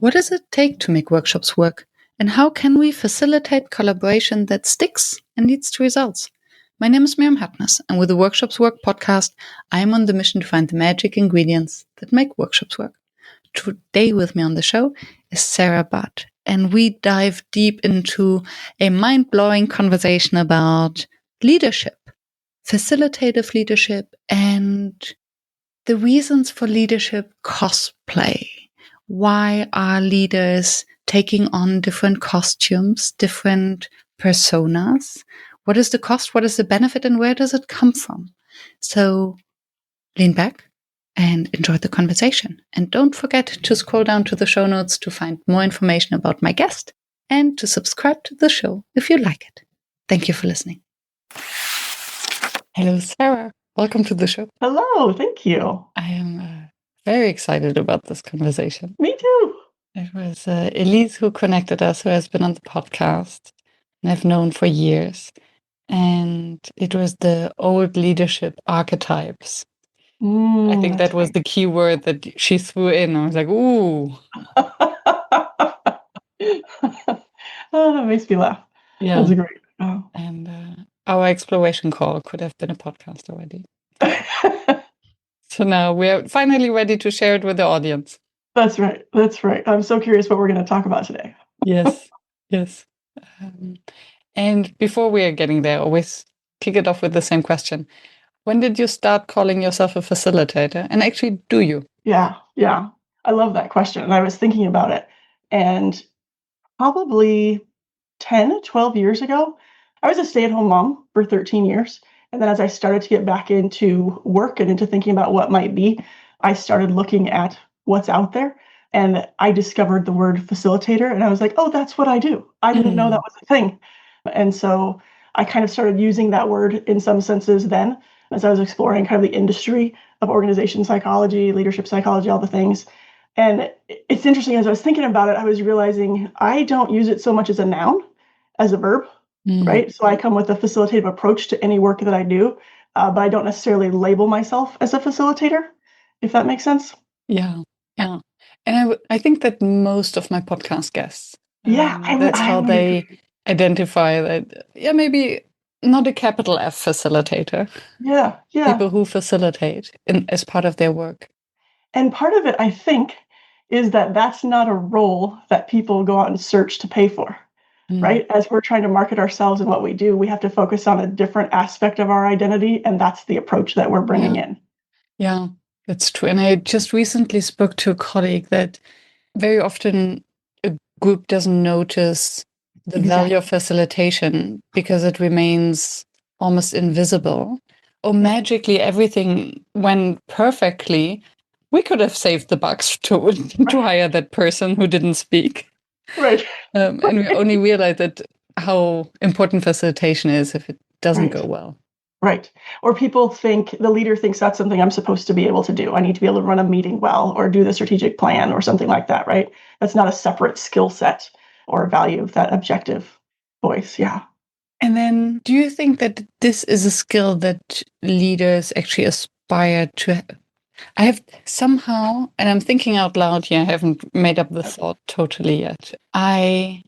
What does it take to make workshops work? And how can we facilitate collaboration that sticks and leads to results? My name is Miriam Hartness, and with the Workshops Work podcast, I am on the mission to find the magic ingredients that make workshops work. Today with me on the show is Sarah Budd, and we dive deep into a mind-blowing conversation about leadership, facilitative leadership, and the reasons for leadership cosplay. Why are leaders taking on different costumes, different personas? What is the cost? What is the benefit? And where does it come from? So lean back and enjoy the conversation. And don't forget to scroll down to the show notes to find more information about my guest and to subscribe to the show if you like it. Thank you for listening. Hello, Sarah. Welcome to the show. Hello, thank you. I am very excited about this conversation. Me too. It was Elise who connected us, who has been on the podcast and I've known for years. And it was the old leadership archetypes. I think that was the key word that she threw in. I was like, ooh. Oh, that makes me laugh. Yeah. That's great. Oh. And our exploration call could have been a podcast already. So now we're finally ready to share it with the audience. That's right. That's right. I'm so curious what we're going to talk about today. Yes. And before we are getting there, always kick it off with the same question. When did you start calling yourself a facilitator? And actually, do you? Yeah. I love that question. And I was thinking about it. And probably 10, 12 years ago, I was a stay-at-home mom for 13 years. And then as I started to get back into work and into thinking about what might be, I started looking at what's out there. And I discovered the word facilitator. And I was like, oh, that's what I do. I didn't know that was a thing. And so I kind of started using that word in some senses then as I was exploring kind of the industry of organization psychology, leadership psychology, all the things. And it's interesting, as I was thinking about it, I was realizing I don't use it so much as a noun, as a verb. Right. So I come with a facilitative approach to any work that I do, but I don't necessarily label myself as a facilitator, if that makes sense. Yeah. And I think that most of my podcast guests, that's how they identify that, maybe not a capital F facilitator. Yeah. People who facilitate as part of their work. And part of it, I think, is that that's not a role that people go out and search to pay for. Right? As we're trying to market ourselves and what we do, we have to focus on a different aspect of our identity. And that's the approach that we're bringing in. Yeah, that's true. And I just recently spoke to a colleague that very often a group doesn't notice the value of facilitation because it remains almost invisible. Or magically everything went perfectly. We could have saved the bucks to hire that person who didn't speak. Right. And we only realize that how important facilitation is if it doesn't go well. Right. Or people think, the leader thinks that's something I'm supposed to be able to do. I need to be able to run a meeting well or do the strategic plan or something like that, right? That's not a separate skill set or value of that objective voice. Yeah. And then do you think that this is a skill that leaders actually aspire to have? I have somehow, and I'm thinking out loud here, I haven't made up the thought totally yet. I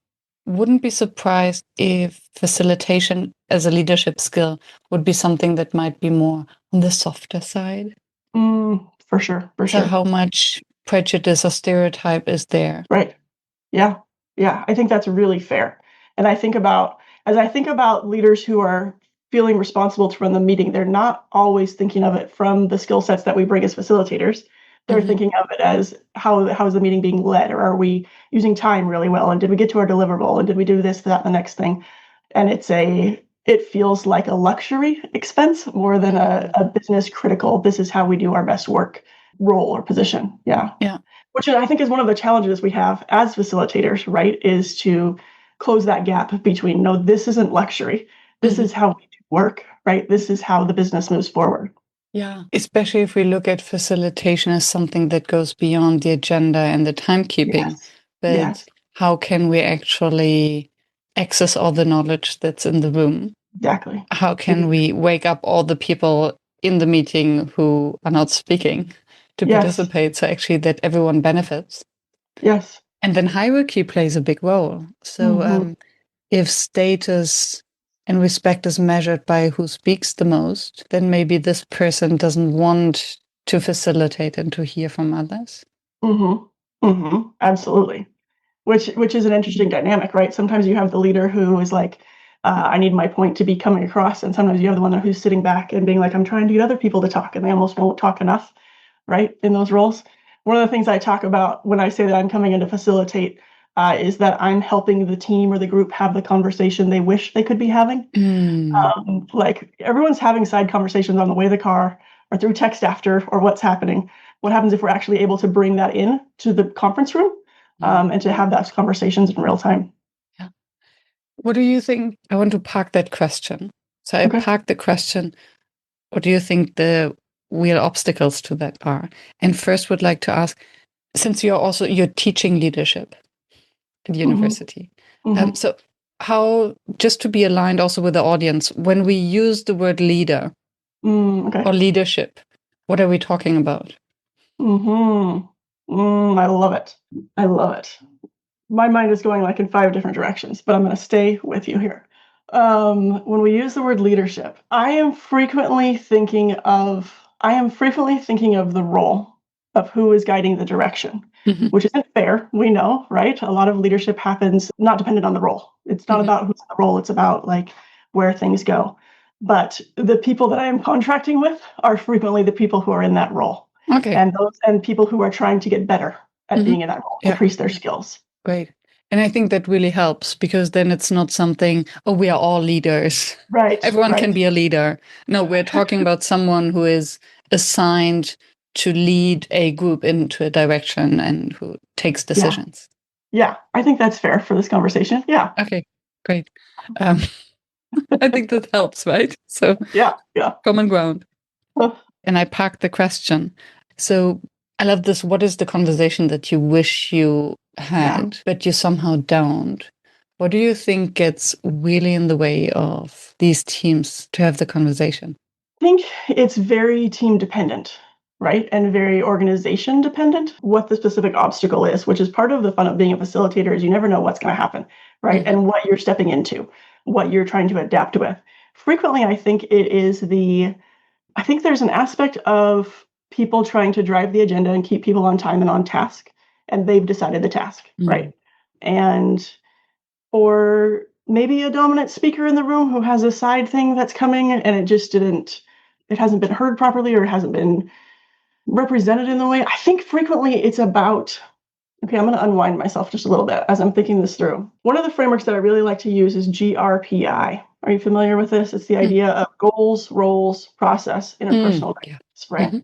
wouldn't be surprised if facilitation as a leadership skill would be something that might be more on the softer side. For sure. So how much prejudice or stereotype is there? Right. Yeah. I think that's really fair. And as I think about leaders who are feeling responsible to run the meeting, they're not always thinking of it from the skill sets that we bring as facilitators. They're thinking of it as how is the meeting being led, or are we using time really well, and did we get to our deliverable, and did we do this, that, and the next thing? And it feels like a luxury expense more than a business critical, this is how we do our best work role or position. Yeah. Which I think is one of the challenges we have as facilitators, right, is to close that gap between, no, this isn't luxury. This is how we do work, right? This is how the business moves forward. Yeah, especially if we look at facilitation as something that goes beyond the agenda and the timekeeping. But how can we actually access all the knowledge that's in the room? Exactly. How can we wake up all the people in the meeting who are not speaking to participate, so actually that everyone benefits? Yes. And then hierarchy plays a big role. So Mm-hmm. if status and respect is measured by who speaks the most, then maybe this person doesn't want to facilitate and to hear from others. Mm-hmm. Mm-hmm. Absolutely. Which is an interesting dynamic, right? Sometimes you have the leader who is like, I need my point to be coming across, and sometimes you have the one who's sitting back and being like, I'm trying to get other people to talk, and they almost won't talk enough, right? In those roles. One of the things I talk about when I say that I'm coming in to facilitate is that I'm helping the team or the group have the conversation they wish they could be having. Like everyone's having side conversations on the way to the car or through text after or what's happening. What happens if we're actually able to bring that in to the conference room and to have those conversations in real time? Yeah. What do you think? I want to park that question. So I Okay. parked the question. What do you think the real obstacles to that are? And first would like to ask, since you're teaching leadership at Mm-hmm. university. Mm-hmm. So how, just to be aligned also with the audience, when we use the word leader Okay. or leadership, what are we talking about? Mm-hmm. I love it. I love it. My mind is going like in 5 different directions, but I'm going to stay with you here. When we use the word leadership, I am frequently thinking of the role of who is guiding the direction, which isn't fair. We know, right? A lot of leadership happens not dependent on the role. It's not about who's in the role. It's about like where things go. But the people that I am contracting with are frequently the people who are in that role, Okay. and people who are trying to get better at being in that role, Yeah. increase their skills. Great. And I think that really helps because then it's not something, oh, we are all leaders. Right. Everyone right. can be a leader. No, we're talking about someone who is assigned to lead a group into a direction and who takes decisions. Yeah, I think that's fair for this conversation. Yeah. Okay, great. I think that helps, right? So, Yeah. common ground. And I parked the question. So I love this. What is the conversation that you wish you had, but you somehow don't? What do you think gets really in the way of these teams to have the conversation? I think it's very team dependent, right? And very organization dependent, what the specific obstacle is, which is part of the fun of being a facilitator is you never know what's going to happen, right? And what you're stepping into, what you're trying to adapt with. Frequently, I think there's an aspect of people trying to drive the agenda and keep people on time and on task, and they've decided the task, right? And or maybe a dominant speaker in the room who has a side thing that's coming and it hasn't been heard properly or hasn't been represented in the way. I think frequently it's about, okay, I'm going to unwind myself just a little bit as I'm thinking this through. One of the frameworks that I really like to use is GRPI. Are you familiar with this? It's the idea of goals, roles, process, interpersonal dynamics, right?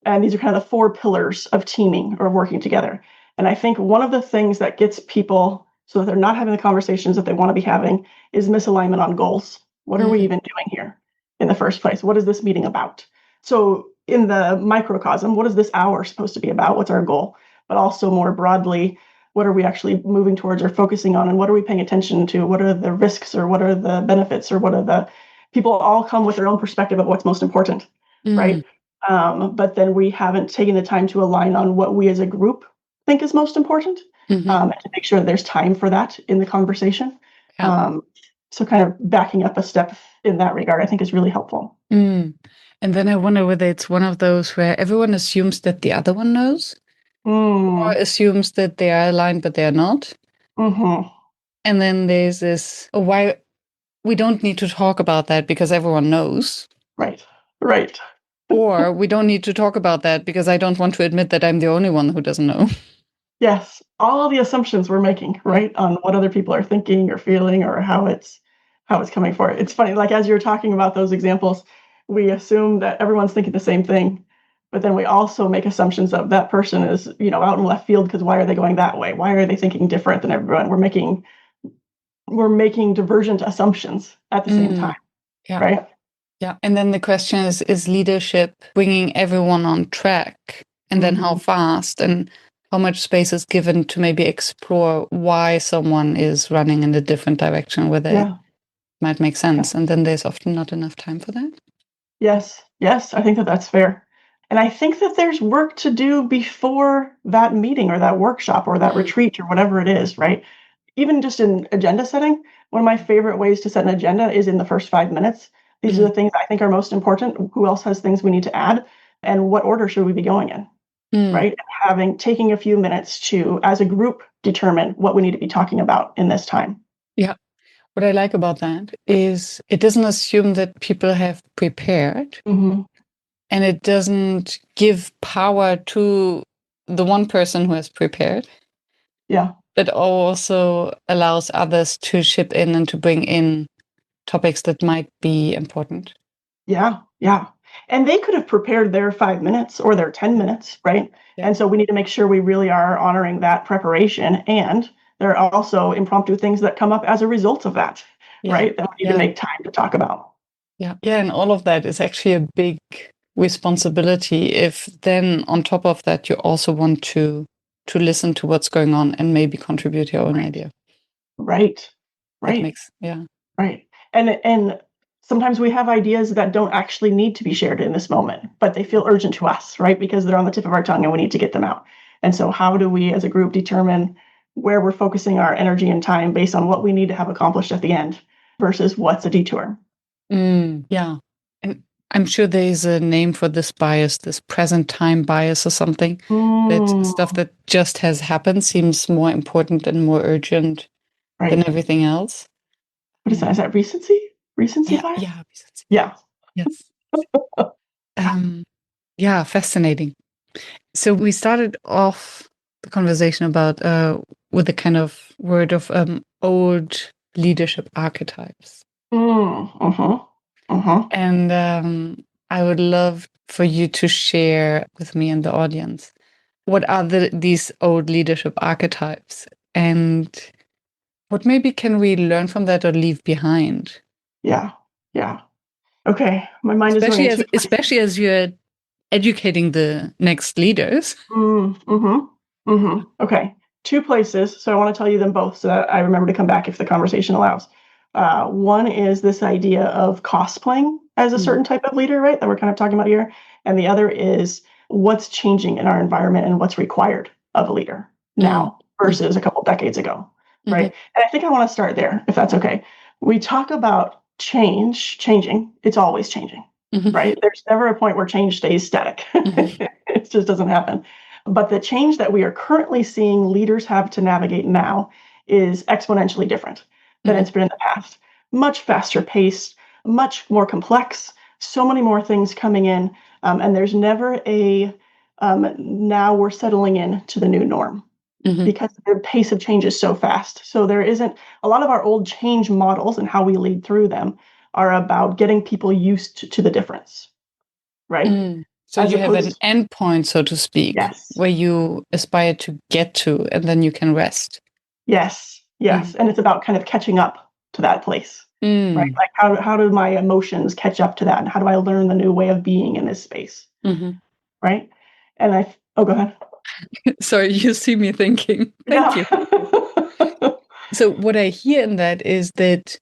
And these are kind of the 4 pillars of teaming or working together. And I think one of the things that gets people so that they're not having the conversations that they want to be having is misalignment on goals. What are we even doing here in the first place? What is this meeting about? So in the microcosm, what is this hour supposed to be about? What's our goal? But also more broadly, what are we actually moving towards or focusing on? And what are we paying attention to? What are the risks or what are the benefits or what are the people all come with their own perspective of what's most important, right? But then we haven't taken the time to align on what we as a group think is most important, and to make sure that there's time for that in the conversation. So kind of backing up a step in that regard, I think is really helpful. And then I wonder whether it's one of those where everyone assumes that the other one knows or assumes that they are aligned, but they are not. And then there's this, oh, why we don't need to talk about that because everyone knows. Right. Or we don't need to talk about that because I don't want to admit that I'm the only one who doesn't know. Yes, all the assumptions we're making, right, on what other people are thinking or feeling or how it's coming for it. It's funny, like as you're talking about those examples, we assume that everyone's thinking the same thing, but then we also make assumptions of that person is, out in left field because why are they going that way? Why are they thinking different than everyone? We're making divergent assumptions at the same time, right? Yeah. And then the question is leadership bringing everyone on track? And then how fast and how much space is given to maybe explore why someone is running in a different direction where they might make sense. And then there's often not enough time for that. Yes, I think that's fair. And I think that there's work to do before that meeting or that workshop or that retreat or whatever it is, right? Even just in agenda setting, one of my favorite ways to set an agenda is in the first 5 minutes. These are the things I think are most important. Who else has things we need to add? And what order should we be going in? Right? And taking a few minutes to, as a group, determine what we need to be talking about in this time. Yeah. What I like about that is it doesn't assume that people have prepared, and it doesn't give power to the one person who has prepared. Yeah. But also allows others to chip in and to bring in topics that might be important. Yeah. Yeah. And they could have prepared their 5 minutes or their 10 minutes, right? Yeah. And so we need to make sure we really are honoring that preparation. And there are also impromptu things that come up as a result of that, right? That we need to make time to talk about. Yeah. Yeah. And all of that is actually a big responsibility if then on top of that you also want to listen to what's going on and maybe contribute your own idea. Right. That makes, Right. And sometimes we have ideas that don't actually need to be shared in this moment, but they feel urgent to us, right? Because they're on the tip of our tongue and we need to get them out. And so how do we as a group determine where we're focusing our energy and time based on what we need to have accomplished at the end versus what's a detour? Yeah. And I'm sure there's a name for this bias, this present time bias or something. That stuff that just has happened seems more important and more urgent than everything else. What is that? Is that recency? Recency bias? Yeah, recency. Yeah. Yes. Yeah, fascinating. So we started off the conversation about with the kind of word of old leadership archetypes. And I would love for you to share with me and the audience what are these old leadership archetypes and what maybe can we learn from that or leave behind? Yeah. Okay, my mind is running. Especially as you're educating the next leaders. Okay, 2 places. So I want to tell you them both so that I remember to come back if the conversation allows. One is this idea of cosplaying as a certain type of leader, right? That we're kind of talking about here. And the other is what's changing in our environment and what's required of a leader now versus a couple decades ago, right? And I think I want to start there, if that's okay. We talk about changing. It's always changing, right? There's never a point where change stays static. It just doesn't happen. But the change that we are currently seeing leaders have to navigate now is exponentially different than it's been in the past. Much faster paced, much more complex, so many more things coming in. And there's never a now we're settling in to the new norm because the pace of change is so fast. So there isn't a lot of our old change models and how we lead through them are about getting people used to the difference, right? So you have an endpoint, so to speak, where you aspire to get to, and then you can rest. Yes. And it's about kind of catching up to that place, right? Like how do my emotions catch up to that? And how do I learn the new way of being in this space, right? And go ahead. Sorry, you see me thinking. Thank you. So what I hear in that is that,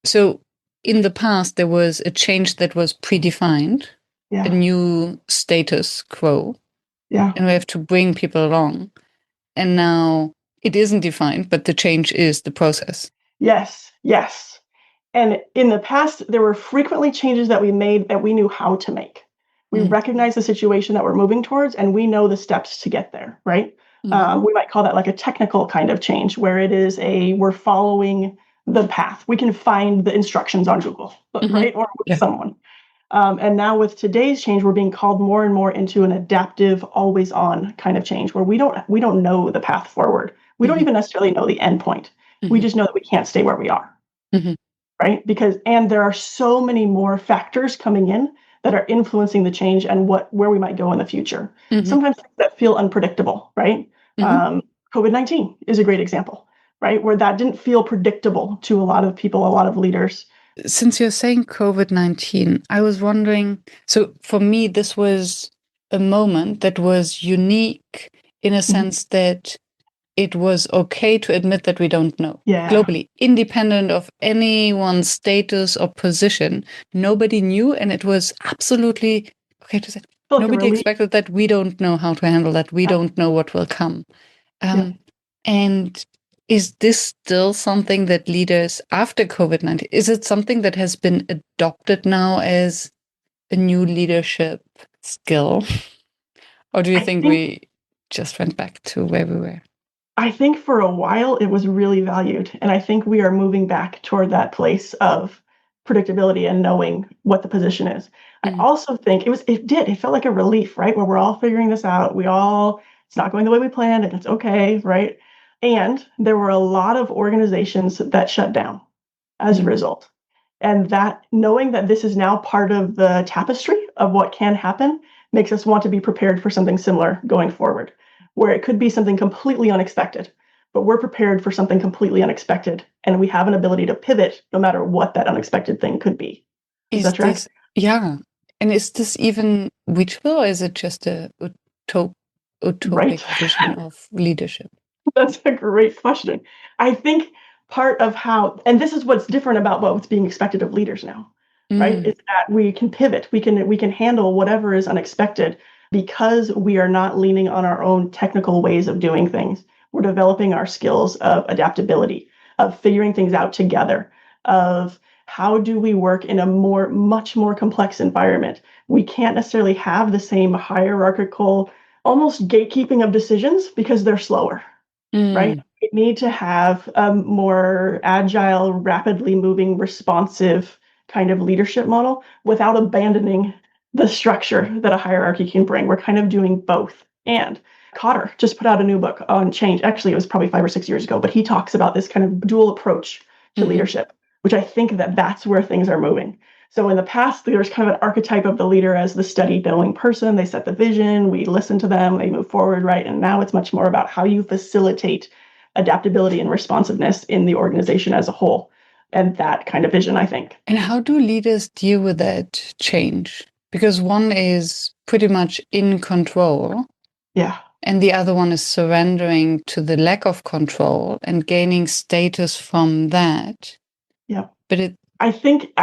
so in the past, there was a change that was predefined, a new status quo. And we have to bring people along. And now it isn't defined, but the change is the process. Yes. And in the past, there were frequently changes that we made that we knew how to make. We recognize the situation that we're moving towards, and we know the steps to get there, right? We might call that like a technical kind of change, where it is we're following the path. We can find the instructions on Google, right? Or with someone. And now with today's change, we're being called more and more into an adaptive, always on kind of change where we don't know the path forward. We don't even necessarily know the end point. We just know that we can't stay where we are. Right? And there are so many more factors coming in that are influencing the change and where we might go in the future. Sometimes that feel unpredictable, right? COVID-19 is a great example, right? Where that didn't feel predictable to a lot of people, a lot of leaders. Since you're saying COVID-19, I was wondering, so for me, this was a moment that was unique in a sense that it was okay to admit that we don't know. Globally, independent of anyone's status or position, nobody knew, and it was absolutely okay to say, feel like a Nobody relief. expected that. We don't know how to handle that. We don't know what will come. And is this still something that leaders after COVID-19, is it something that has been adopted now as a new leadership skill? Or do you think we just went back to where we were? I think for a while it was really valued. And I think we are moving back toward that place of predictability and knowing what the position is. I also think it felt like a relief, right? Where we're all figuring this out. It's not going the way we planned and it's okay, right? And there were a lot of organizations that shut down as a result. And that knowing that this is now part of the tapestry of what can happen makes us want to be prepared for something similar going forward, where it could be something completely unexpected, but we're prepared for something completely unexpected. And we have an ability to pivot no matter what that unexpected thing could be. Is that right? Yeah. And is this even reachable, or is it just a utopic vision of leadership? That's a great question. I think part of how, and this is what's different about what's being expected of leaders now, right? Is that we can pivot, we can handle whatever is unexpected because we are not leaning on our own technical ways of doing things. We're developing our skills of adaptability, of figuring things out together, of how do we work in a much more complex environment. We can't necessarily have the same hierarchical, almost gatekeeping of decisions because they're slower. Right? We need to have a more agile, rapidly moving, responsive kind of leadership model without abandoning the structure that a hierarchy can bring. We're kind of doing both. And Cotter just put out a new book on change. Actually, it was probably 5 or 6 years ago, but he talks about this kind of dual approach to leadership, which I think that's where things are moving. So in the past, there's kind of an archetype of the leader as the steady, knowing person. They set the vision, we listen to them, they move forward, right? And now it's much more about how you facilitate adaptability and responsiveness in the organization as a whole. And that kind of vision, I think. And how do leaders deal with that change? Because one is pretty much in control. Yeah. And the other one is surrendering to the lack of control and gaining status from that. Yeah. But I think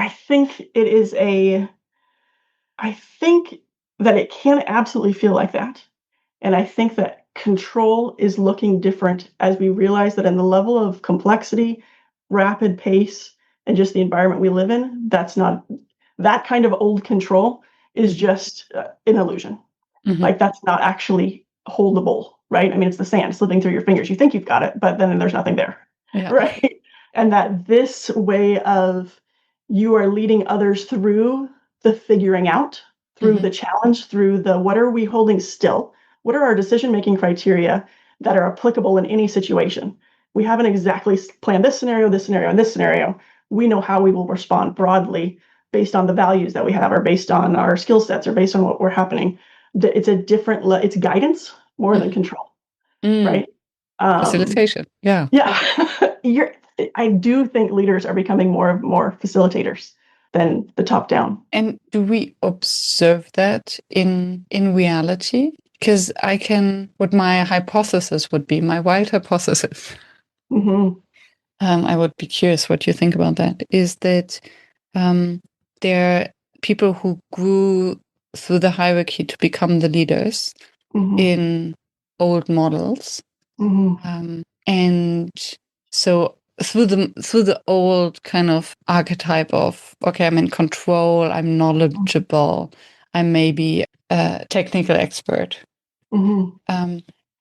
that it can absolutely feel like that. And I think that control is looking different as we realize that in the level of complexity, rapid pace, and just the environment we live in, that kind of old control is just an illusion. Like that's not actually holdable, right? I mean, it's the sand slipping through your fingers. You think you've got it, but then there's nothing there, right? And that this way of you are leading others through the figuring out, through the challenge, through the what are we holding still? What are our decision-making criteria that are applicable in any situation? We haven't exactly planned this scenario, and this scenario. We know how we will respond broadly based on the values that we have, or based on our skill sets, or based on what we're happening. It's a different, it's guidance more than control, right? Facilitation, yeah. I do think leaders are becoming more facilitators than the top down. And do we observe that in reality? Because what my hypothesis would be, my wild hypothesis, I would be curious what you think about that, is that there are people who grew through the hierarchy to become the leaders in old models. And so through the old kind of archetype of, okay, I'm in control, I'm knowledgeable, I'm maybe a technical expert.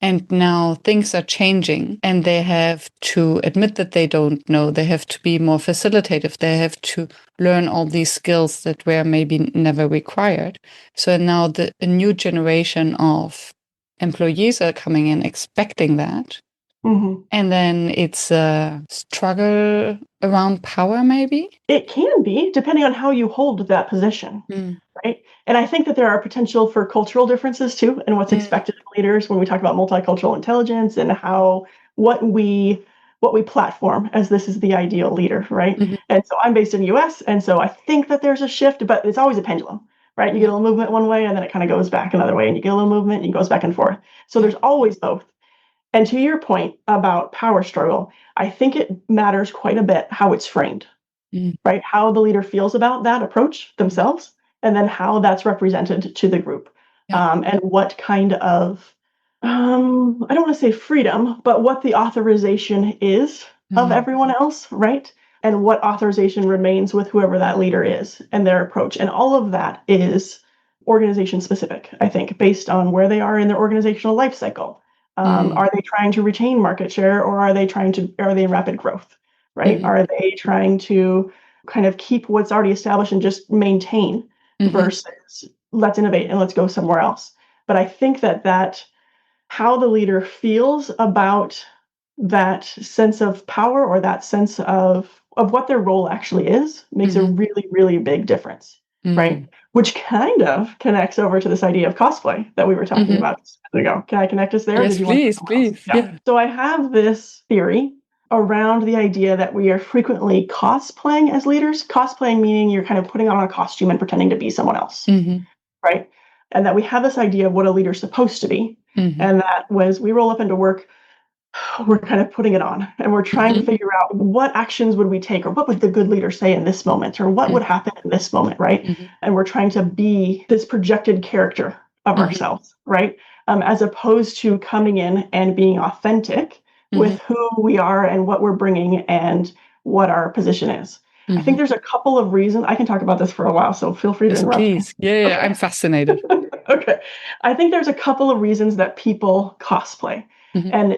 And now things are changing and they have to admit that they don't know. They have to be more facilitative. They have to learn all these skills that were maybe never required. So now a new generation of employees are coming in expecting that. And then it's a struggle around power, maybe? It can be, depending on how you hold that position, right? And I think that there are potential for cultural differences too, and what's expected of leaders when we talk about multicultural intelligence and what we platform as this is the ideal leader, right? And so I'm based in the US, and so I think that there's a shift, but it's always a pendulum, right? You get a little movement one way, and then it kind of goes back another way, and you get a little movement, and it goes back and forth. So there's always both. And to your point about power struggle, I think it matters quite a bit how it's framed, right? How the leader feels about that approach themselves, and then how that's represented to the group. and what kind of, I don't want to say freedom, but what the authorization is of everyone else, right? And what authorization remains with whoever that leader is and their approach. And all of that is organization specific, I think, based on where they are in their organizational life cycle. Are they trying to retain market share, or are they in rapid growth, right? Are they trying to kind of keep what's already established and just maintain versus let's innovate and let's go somewhere else? But I think that how the leader feels about that sense of power, or that sense of what their role actually is, makes a really, really big difference, right? Which kind of connects over to this idea of cosplay that we were talking about a minute ago. Can I connect us there? Yes, please. Yeah. So I have this theory around the idea that we are frequently cosplaying as leaders. Cosplaying meaning you're kind of putting on a costume and pretending to be someone else, right? And that we have this idea of what a leader's supposed to be. And that was, we roll up into work, we're kind of putting it on, and we're trying to figure out what actions would we take, or what would the good leader say in this moment, or what would happen in this moment, right? And we're trying to be this projected character of ourselves, right? As opposed to coming in and being authentic with who we are and what we're bringing and what our position is. I think there's a couple of reasons. I can talk about this for a while, so feel free to interrupt. Please. Yeah, okay. I'm fascinated. Okay. I think there's a couple of reasons that people cosplay, and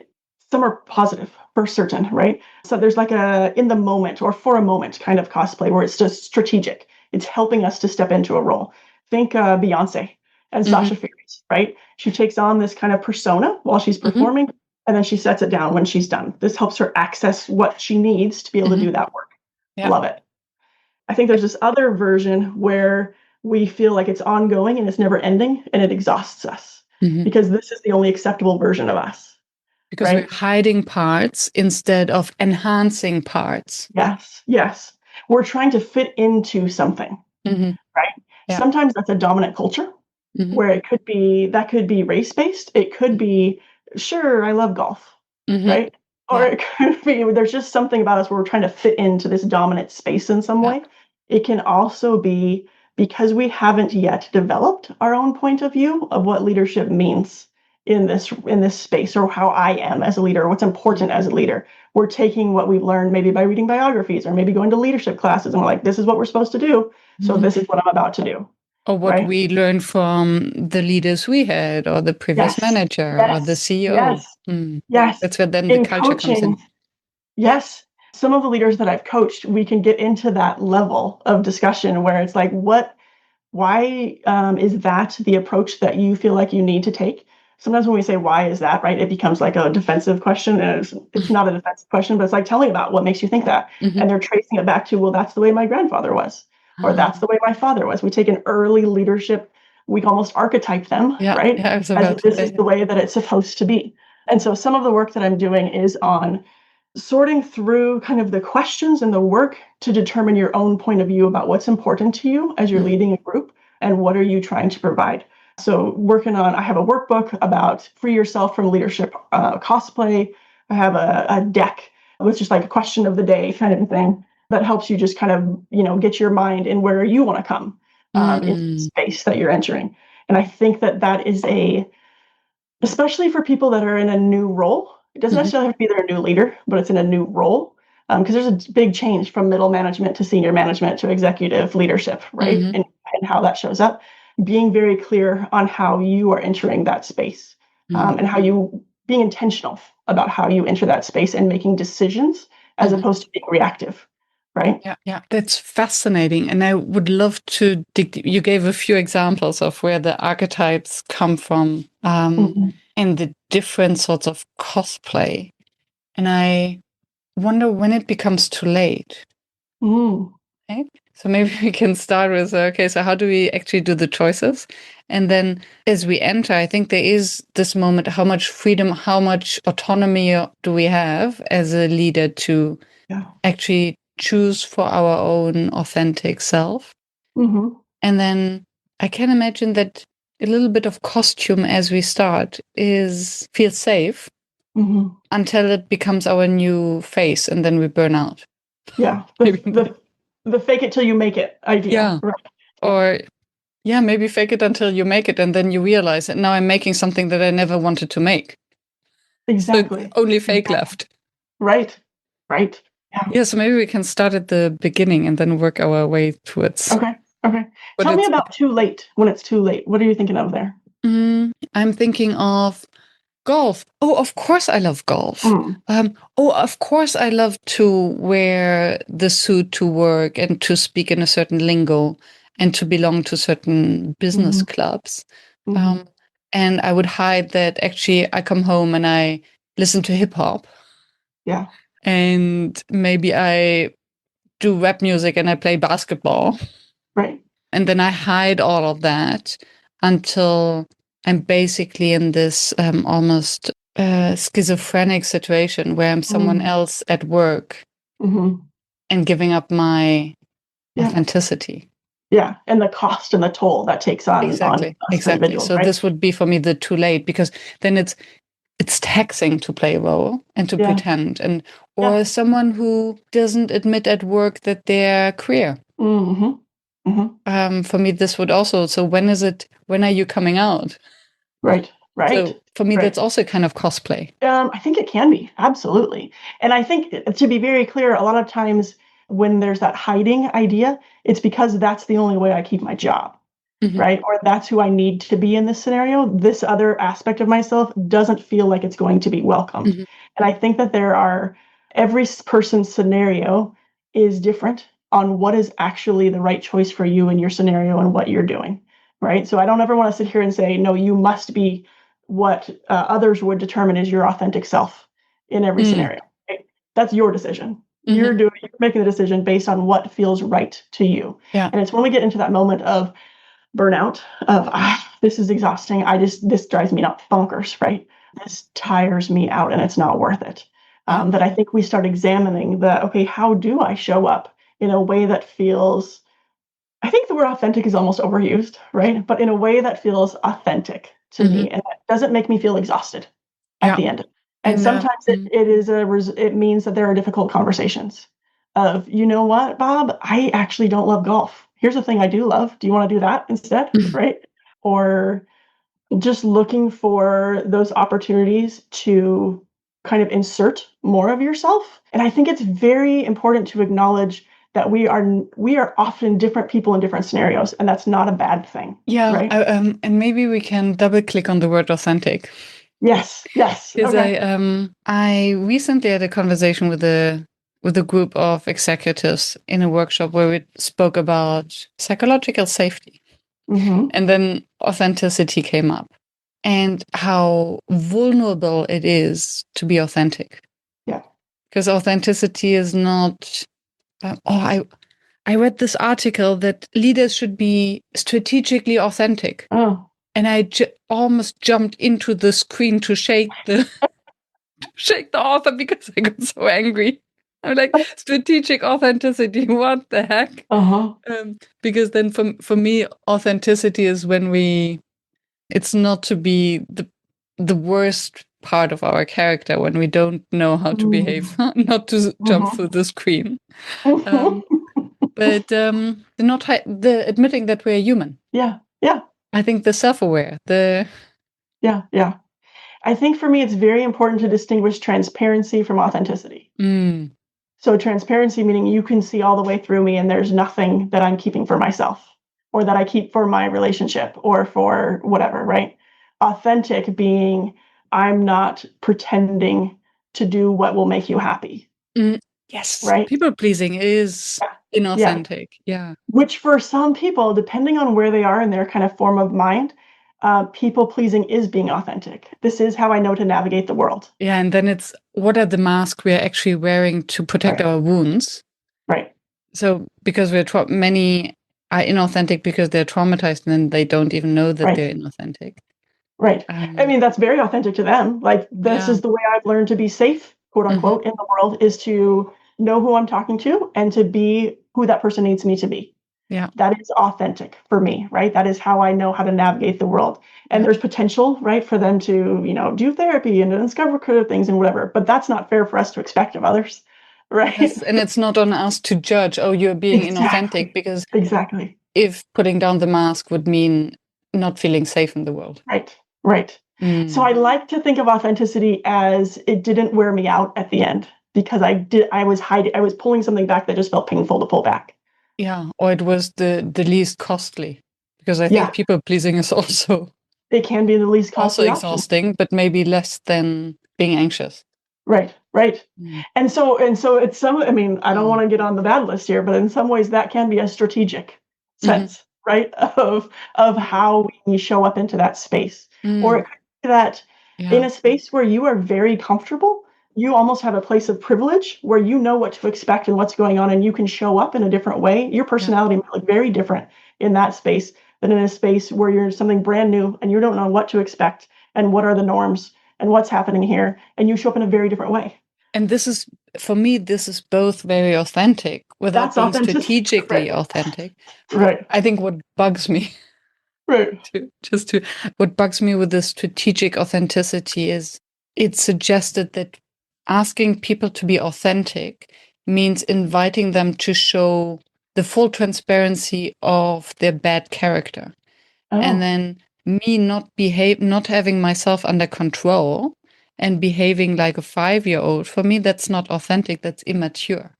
some are positive for certain, right? So there's like a in the moment or for a moment kind of cosplay where it's just strategic. It's helping us to step into a role. Think Beyoncé and Sasha Fierce, right? She takes on this kind of persona while she's performing, and then she sets it down when she's done. This helps her access what she needs to be able to do that work. Yeah. Love it. I think there's this other version where we feel like it's ongoing and it's never ending, and it exhausts us because this is the only acceptable version of us. Because we're hiding parts instead of enhancing parts. Yes. We're trying to fit into something, right? Yeah. Sometimes that's a dominant culture where it could be race-based. It could be, sure, I love golf, right? Or it could be, there's just something about us where we're trying to fit into this dominant space in some way. It can also be because we haven't yet developed our own point of view of what leadership means in this space, or how I am as a leader, or what's important as a leader. We're taking what we've learned maybe by reading biographies, or maybe going to leadership classes, and we're like, this is what we're supposed to do, so this is what I'm about to do. Or what we learned from the leaders we had, or the previous manager, or the CEO. Yes. That's where then the culture comes in. Yes. Some of the leaders that I've coached, we can get into that level of discussion where it's like, why is that the approach that you feel like you need to take? Sometimes when we say, why is that, right, it becomes like a defensive question, and it's not a defensive question, but it's like telling about what makes you think that. And they're tracing it back to, well, that's the way my grandfather was, or that's the way my father was. We take an early leadership, we almost archetype them, right? As this is the way that it's supposed to be. And so some of the work that I'm doing is on sorting through kind of the questions and the work to determine your own point of view about what's important to you as you're leading a group, and what are you trying to provide. So I have a workbook about free yourself from leadership cosplay. I have a deck, which is just like a question of the day kind of thing that helps you just kind of, get your mind in where you want to come in the space that you're entering. And I think that is especially for people that are in a new role. It doesn't necessarily have to be they're a new leader, but it's in a new role. Because there's a big change from middle management to senior management to executive leadership, right? And how that shows up. Being very clear on how you are entering that space, and how you being intentional about how you enter that space and making decisions as opposed to being reactive, right? Yeah, that's fascinating. And I would love to you gave a few examples of where the archetypes come from, and the different sorts of cosplay. And I wonder when it becomes too late. Okay? So maybe we can start with, so how do we actually do the choices? And then as we enter, I think there is this moment, how much freedom, how much autonomy do we have as a leader to actually choose for our own authentic self? And then I can imagine that a little bit of costume as we start feels safe until it becomes our new face, and then we burn out. Yeah. The fake it till you make it idea. Yeah. Right. Or Yeah, maybe fake it until you make it, and then you realize that now I'm making something that I never wanted to make. So it's Exactly. only fake Exactly. left. Right. Right. Yeah. Yeah, so maybe we can start at the beginning and then work our way towards Okay. Okay. what Tell me it's. about too late, when it's too late. What are you thinking of there? I'm thinking of golf. Oh, of course I love golf. Mm. Oh, of course I love to wear the suit to work and to speak in a certain lingo and to belong to certain business Mhm. clubs. Mhm. Um, and I would hide that actually I come home and I listen to hip hop Yeah. and maybe I do rap music and I play basketball. Right. And then I hide all of that until I'm basically in this almost schizophrenic situation where I'm someone Mm. else at work Mhm. and giving up my Yeah. authenticity. Yeah. And the cost and the toll that takes on Exactly, us as exactly. individuals, So right? this would be for me the too late because then it's taxing to play a role and to Yeah. pretend and Yeah. or someone who doesn't admit at work that they're queer. Mhm. Mhm. For me, this would also. So when is it? When are you coming out? Right. Right. So for me, Right. that's also kind of cosplay. I think it can be, absolutely. And I think to be very clear, a lot of times when there's that hiding idea, it's because that's the only way I keep my job, Hmm. right? Or that's who I need to be in this scenario. This other aspect of myself doesn't feel like it's going to be welcomed. Hmm. And I think that every person's scenario is different on what is actually the right choice for you in your scenario and what you're doing, right? So I don't ever want to sit here and say, no, you must be what others would determine is your authentic self in every Mm. scenario. Right? That's your decision. Hmm. You're making the decision based on what feels right to you. Yeah. And it's when we get into that moment of burnout, of this is exhausting. This drives me not bonkers, right? This tires me out, and it's not worth it. Yeah. That I think we start examining okay, how do I show up in a way that feels, I think the word authentic is almost overused, right? But in a way that feels authentic to Hmm. me and that doesn't make me feel exhausted at Yeah. the end. And And sometimes it means that there are difficult conversations of, you know what, Bob, I actually don't love golf. Here's the thing I do love. Do you want to do that instead? Right? Or just looking for those opportunities to kind of insert more of yourself. And I think it's very important to acknowledge that we are often different people in different scenarios, and that's not a bad thing, yeah. right? And maybe we can double click on the word authentic Yes, yes. because Okay. I recently had a conversation with a group of executives in a workshop where we spoke about psychological safety, Mm-hmm. and then authenticity came up and how vulnerable it is to be authentic Yeah. because authenticity is not I read this article that leaders should be strategically authentic Oh. and I almost jumped into the screen to shake the shake the author because I got so angry. I'm like, strategic authenticity, what the heck? Uh-huh. Because then for me authenticity is when it's not to be the worst part of our character when we don't know how to behave, Mm. not to jump Mm-hmm. through the screen. Um, Mm-hmm. but the admitting that we're human. Yeah. Yeah. I think the self-aware, the Yeah. Yeah. I think for me, it's very important to distinguish transparency from authenticity. mm, So transparency meaning you can see all the way through me and there's nothing that I'm keeping for myself or that I keep for my relationship or for whatever, right? Authentic being I'm not pretending to do what will make you happy, mm, yes, right? people pleasing is Yeah. Yeah. inauthentic. Yeah, Which for some people, depending on where they are in their kind of form of mind, people pleasing is being authentic. This is how I know to navigate the world. yeah, and then it's what are the masks we're actually wearing to protect Right. our wounds? Right. So because many are inauthentic because they're traumatized and then they don't even know that Right. they're inauthentic. Right. I Um, mean, that's very authentic to them. Like, this yeah. is the way I've learned to be safe, quote Hmm. unquote, in the world is to know who I'm talking to and to be who that person needs me to be. Yeah. That is authentic for me, right? That is how I know how to navigate the world. And Yeah. there's potential, right, for them to, do therapy and to discover creative things and whatever. But that's not fair for us to expect of others, right? Yes, and it's not on us to judge, oh, you're being inauthentic Exactly. because Exactly. if putting down the mask would mean not feeling safe in the world. Right, right. So I like to think of authenticity as it didn't wear me out at the end because I was pulling something back that just felt painful to pull back. Yeah, or it was the least costly, because I think people pleasing is also it can be the least also costly option. exhausting, but maybe less than being anxious. Right. And so it's some, I mean, I don't want to get on the bad list here, but in some ways that can be a strategic sense, right? Of how we show up into that space. Or it could be that in a space where you are very comfortable, you almost have a place of privilege where you know what to expect and what's going on, and you can show up in a different way. Your personality might look very different in that space than in a space where you're something brand new and you don't know what to expect and what are the norms and what's happening here, and you show up in a very different way. And this is, for me, this is both very authentic without being strategically authentic. Right. I think what bugs me, what bugs me with this strategic authenticity is it's suggested that asking people to be authentic means inviting them to show the full transparency of their bad character. And then me not having myself under control and behaving like a 5-year-old, for me, that's not authentic. That's immature.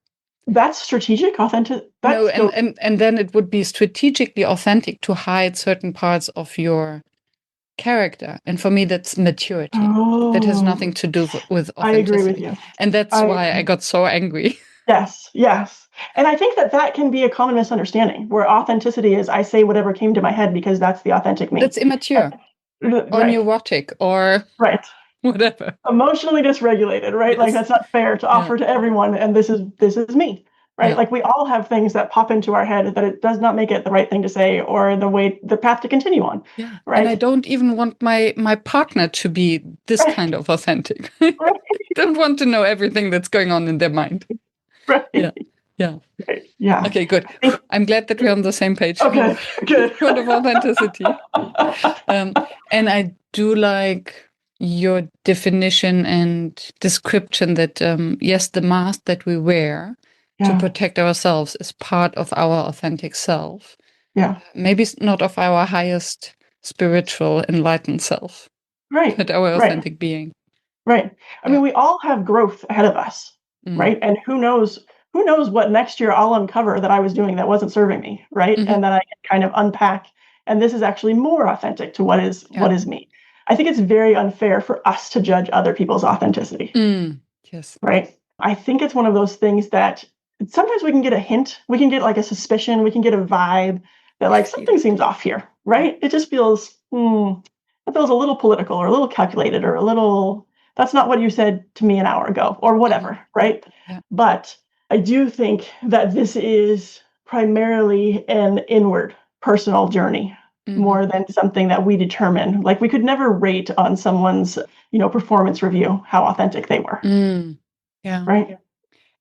That's strategic, authentic. No, and then it would be strategically authentic to hide certain parts of your character. And for me, that's maturity. That has nothing to do with authenticity. I agree with you. And that's why I got so angry. Yes. And I think that can be a common misunderstanding, where authenticity is I say whatever came to my head because that's the authentic me. That's immature. Or neurotic or whatever. Emotionally dysregulated, right? Like that's not fair to offer to everyone, and this is me, right? Like we all have things that pop into our head that it does not make it the right thing to say or the path to continue on. Right. And I don't even want my partner to be this kind of authentic. I don't want to know everything that's going on in their mind. Right. Yeah. Yeah. Okay, good. I'm glad that we're on the same page. Okay, good. Kind of authenticity. And I do like your definition and description that, yes, the mask that we wear to protect ourselves is part of our authentic self. Yeah. Maybe not of our highest spiritual enlightened self. Right. But our authentic being. Right. I mean, we all have growth ahead of us, right? And who knows what next year I'll uncover that I was doing that wasn't serving me, right? And then I can kind of unpack, and this is actually more authentic to what is me. I think it's very unfair for us to judge other people's authenticity. Yes. Right. I think it's one of those things that sometimes we can get a hint, we can get like a suspicion, we can get a vibe that like something seems off here, right? It just feels, it feels a little political or a little calculated or a little, that's not what you said to me an hour ago or whatever, right? But I do think that this is primarily an inward personal journey more than something that we determine. Like we could never rate on someone's, performance review how authentic they were. Right.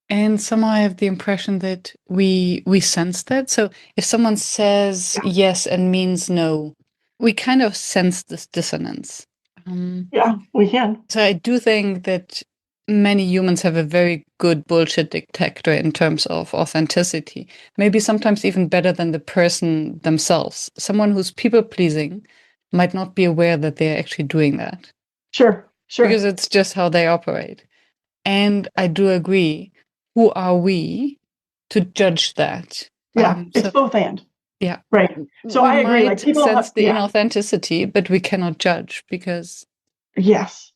And somehow I have the impression that we sense that. So if someone says yes and means no, we kind of sense this dissonance. We can. So I do think that many humans have a very good bullshit detector in terms of authenticity. Maybe sometimes even better than the person themselves. Someone who's people-pleasing might not be aware that they're actually doing that. Sure. Because it's just how they operate. And I do agree. Who are we to judge that? It's both and. Yeah. Right. So I agree. Like people sense the inauthenticity, but we cannot judge because. Yes.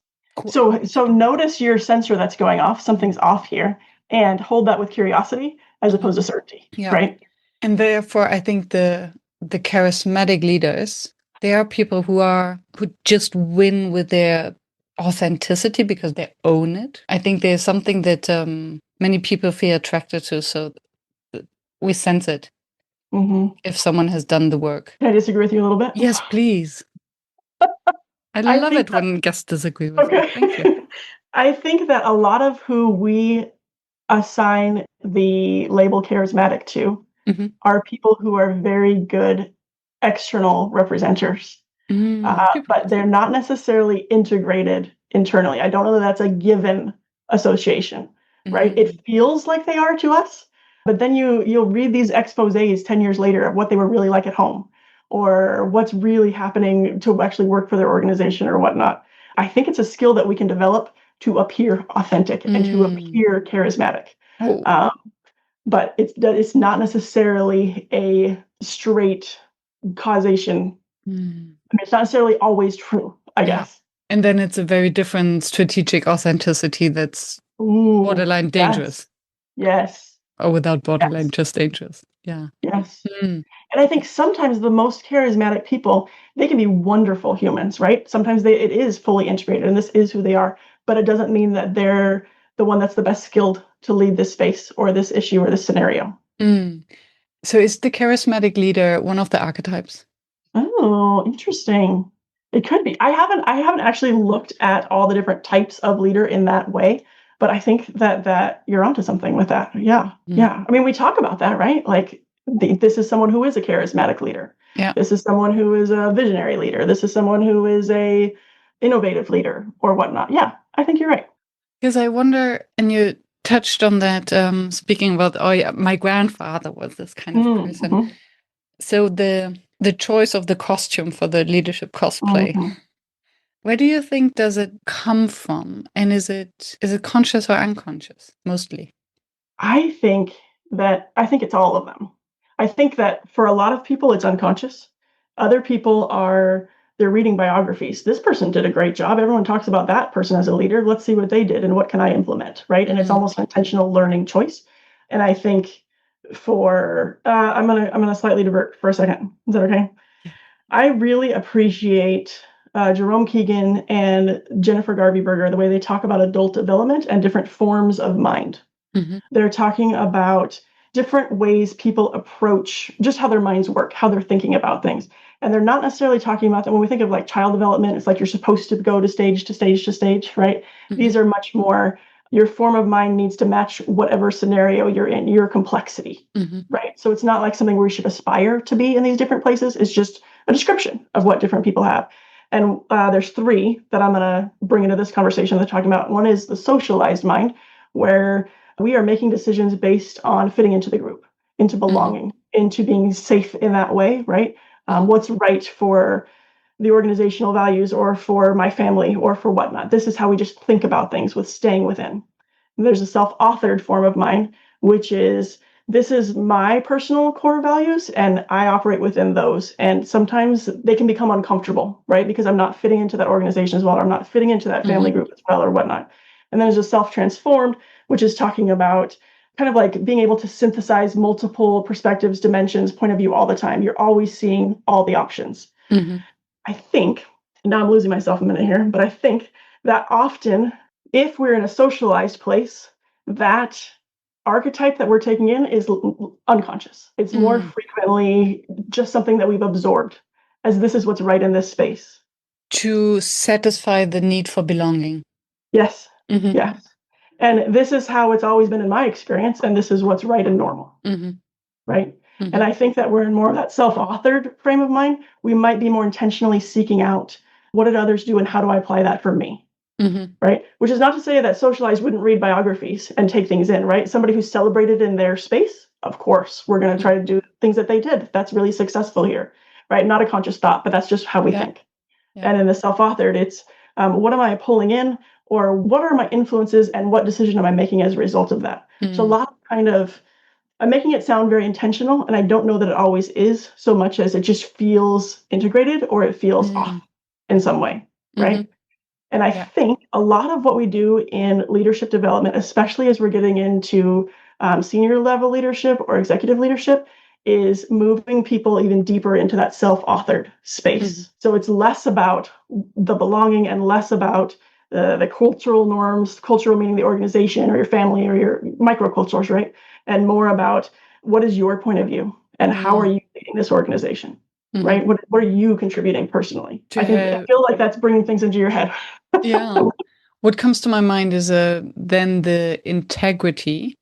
So notice your sensor that's going off. Something's off here, and hold that with curiosity as opposed to certainty. Right. And therefore, I think the charismatic leaders, they are people who just win with their authenticity because they own it. I think there's something that many people feel attracted to, so we sense it if someone has done the work. Can I disagree with you a little bit? Yes, please. I love it when guests disagree with me. Thank you. I think that a lot of who we assign the label charismatic to are people who are very good external representers. But they're not necessarily integrated internally. I don't know that that's a given association, right? It feels like they are to us, But then you'll read these exposés 10 years later of what they were really like at home, or what's really happening to actually work for their organization or whatnot. I think it's a skill that we can develop to appear authentic and to appear charismatic. Oh. But it's not necessarily a straight causation. I mean, it's not necessarily always true, I guess. And then it's a very different strategic authenticity that's borderline dangerous. Yes. Or without borderline, just dangerous. Yeah. Yes. And I think sometimes the most charismatic people, they can be wonderful humans, right? Sometimes it is fully integrated and this is who they are, but it doesn't mean that they're the one that's the best skilled to lead this space or this issue or this scenario. So is the charismatic leader one of the archetypes? Oh, interesting. It could be. I haven't actually looked at all the different types of leader in that way, but I think that you're onto something with that. Yeah. Yeah. I mean, we talk about that, right? Like this is someone who is a charismatic leader. Yeah. This is someone who is a visionary leader. This is someone who is a innovative leader or whatnot. Yeah, I think you're right. Because I wonder, and you touched on that, speaking about, my grandfather was this kind of person. So the choice of the costume for the leadership cosplay, where do you think does it come from? And is it conscious or unconscious mostly? I think it's all of them. I think that for a lot of people it's unconscious. Other people they're reading biographies. This person did a great job. Everyone talks about that person as a leader. Let's see what they did and what can I implement, right? And it's almost an intentional learning choice. And I think I'm gonna slightly divert for a second. Is that okay? I really appreciate Jerome Keegan and Jennifer Garvey-Berger, the way they talk about adult development and different forms of mind. They're talking about different ways people approach just how their minds work, how they're thinking about things. And they're not necessarily talking about that when we think of like child development, it's like you're supposed to go to stage to stage to stage, right? These are much more, your form of mind needs to match whatever scenario you're in, your complexity, right? So it's not like something where you should aspire to be in these different places. It's just a description of what different people have. And there's three that I'm going to bring into this conversation that they're talking about. One is the socialized mind, where we are making decisions based on fitting into the group, into belonging, into being safe in that way, right? What's right for the organizational values or for my family or for whatnot. This is how we just think about things with staying within. And there's a self-authored form of mind, which is this is my personal core values and I operate within those. And sometimes they can become uncomfortable, right? Because I'm not fitting into that organization as well, or I'm not fitting into that family group as well or whatnot. And then there's a self-transformed, which is talking about kind of like being able to synthesize multiple perspectives, dimensions, point of view all the time. You're always seeing all the options. I think, now I'm losing myself a minute here, but I think that often if we're in a socialized place, that archetype that we're taking in is unconscious. It's more frequently just something that we've absorbed as this is what's right in this space. To satisfy the need for belonging. Yes. Yes. And this is how it's always been in my experience, and this is what's right and normal, right? And I think that we're in more of that self-authored frame of mind. We might be more intentionally seeking out what did others do and how do I apply that for me, right? Which is not to say that socialized wouldn't read biographies and take things in, right? Somebody who's celebrated in their space, of course, we're going to try to do things that they did. That's really successful here, right? Not a conscious thought, but that's just how we think. And in the self-authored, it's what am I pulling in? Or what are my influences and what decision am I making as a result of that? So a lot of kind of, I'm making it sound very intentional, and I don't know that it always is so much as it just feels integrated or it feels off in some way, right? And I think a lot of what we do in leadership development, especially as we're getting into senior level leadership or executive leadership, is moving people even deeper into that self-authored space. So it's less about the belonging and less about the cultural norms, cultural meaning the organization or your family or your microcultures, right? And more about what is your point of view and how are you leading this organization, right? What are you contributing personally? I feel like that's bringing things into your head. Yeah. What comes to my mind is then the integrity.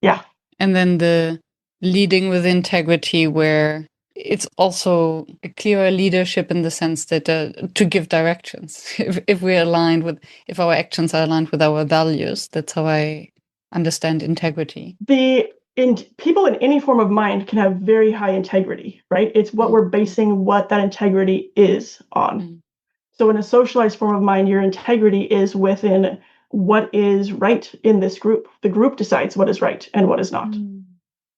Yeah. And then the leading with integrity, where it's also a clearer leadership in the sense that to give directions. If we're aligned with, if our actions are aligned with our values, that's how I understand integrity. people in any form of mind can have very high integrity, right? It's what we're basing what that integrity is on. So in a socialized form of mind, your integrity is within what is right in this group. The group decides what is right and what is not.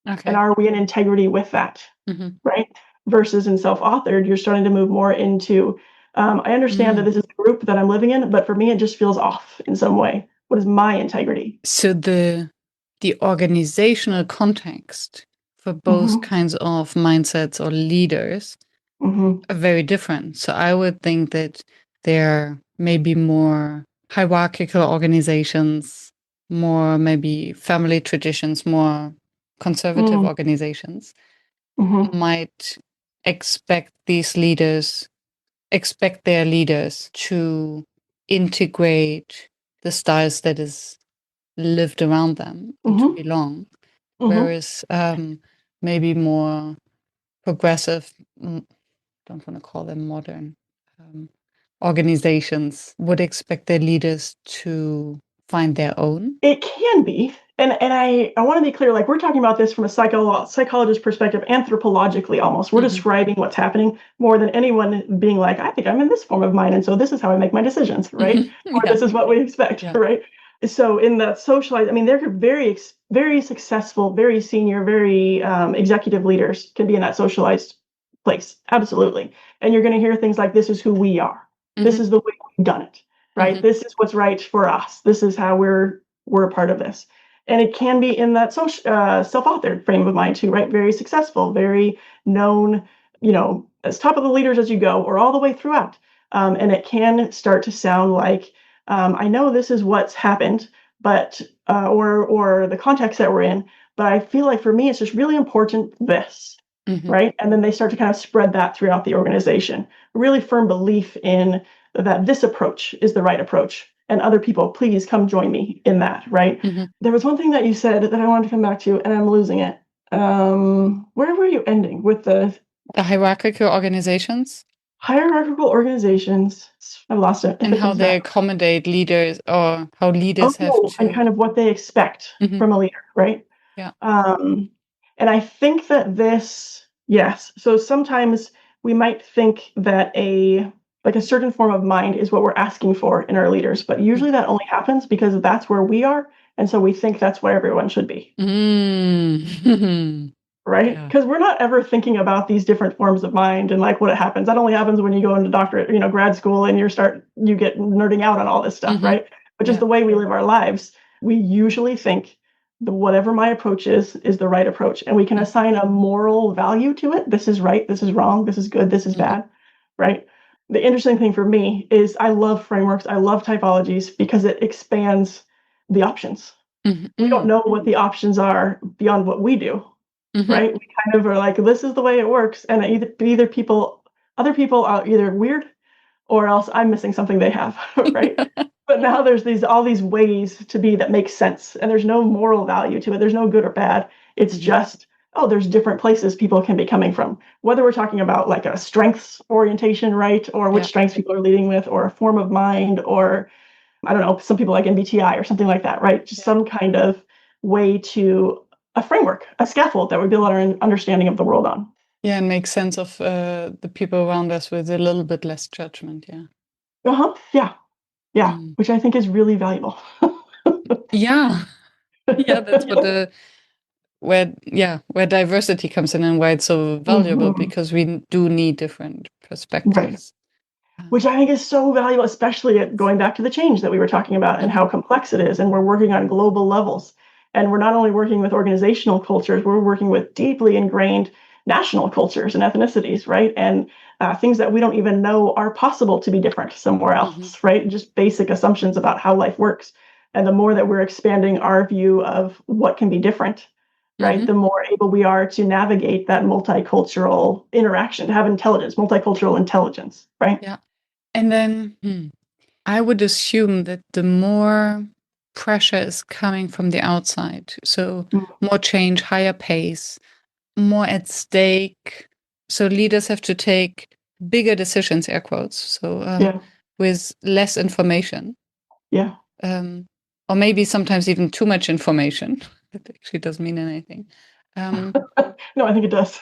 Okay. And are we in integrity with that, right? Versus in self-authored, you're starting to move more into, I understand that this is the group that I'm living in, but for me, it just feels off in some way. What is my integrity? So the organizational context for both kinds of mindsets or leaders are very different. So I would think that there may be more hierarchical organizations, more maybe family traditions, more conservative organizations might expect their leaders to integrate the styles that is lived around them and to belong. Whereas maybe more progressive, don't want to call them modern, organizations would expect their leaders to find their own. It can be. And I want to be clear, like we're talking about this from a psychologist perspective, anthropologically almost. We're describing what's happening more than anyone being like, I think I'm in this form of mind, and so this is how I make my decisions, right? Or this is what we expect, right? So in that socialized, I mean, they're very, very successful, very senior, very executive leaders can be in that socialized place, absolutely. And you're going to hear things like, this is who we are. This is the way we've done it, right? This is what's right for us. This is how we're a part of this. And it can be in that self-authored frame of mind too, right? Very successful, very known, as top of the leaders as you go, or all the way throughout. And it can start to sound like, I know this is what's happened, but or the context that we're in, but I feel like for me, it's just really important this, right? And then they start to kind of spread that throughout the organization. A really firm belief in that this approach is the right approach. And other people, please come join me in that, right? There was one thing that you said that I wanted to come back to, and I'm losing it. Where were you ending with the hierarchical organizations? Hierarchical organizations. I've lost it. And how they accommodate leaders, or how leaders have to... and kind of what they expect from a leader, right? Yeah. And I think that yes. So sometimes we might think that a certain form of mind is what we're asking for in our leaders, but usually that only happens because that's where we are, and so we think that's where everyone should be. Right? Because we're not ever thinking about these different forms of mind and like what happens. That only happens when you go into doctorate, grad school, and you get nerding out on all this stuff, right? But just the way we live our lives, we usually think whatever my approach is the right approach, and we can assign a moral value to it. This is right, this is wrong, this is good, this is bad, right? The interesting thing for me is I love frameworks, I love typologies because it expands the options. We don't know what the options are beyond what we do, right? We kind of are like, this is the way it works, and other people are either weird or else I'm missing something they have, right? But now there's all these ways to be that make sense, and there's no moral value to it. There's no good or bad. It's just, there's different places people can be coming from. Whether we're talking about like a strengths orientation, right? Or which strengths people are leading with, or a form of mind, or I don't know, some people like MBTI or something like that, right? Just some kind of way to a framework, a scaffold that we build our understanding of the world on. Yeah, and make sense of the people around us with a little bit less judgment. Yeah. Yeah. Which I think is really valuable. Yeah, that's where diversity comes in and why it's so valuable, because we do need different perspectives. Right. Which I think is so valuable, especially going back to the change that we were talking about and how complex it is. And we're working on global levels. And we're not only working with organizational cultures, we're working with deeply ingrained national cultures and ethnicities, right? And things that we don't even know are possible to be different somewhere else, right? Just basic assumptions about how life works. And the more that we're expanding our view of what can be different, right, the more able we are to navigate that multicultural interaction, to have intelligence, multicultural intelligence, right? Yeah. And then I would assume that the more pressure is coming from the outside, so more change, higher pace, more at stake. So leaders have to take bigger decisions, air quotes. So with less information. Yeah. Or maybe sometimes even too much information. That actually doesn't mean anything. No, I think it does.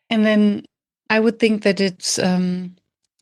And then I would think that it's then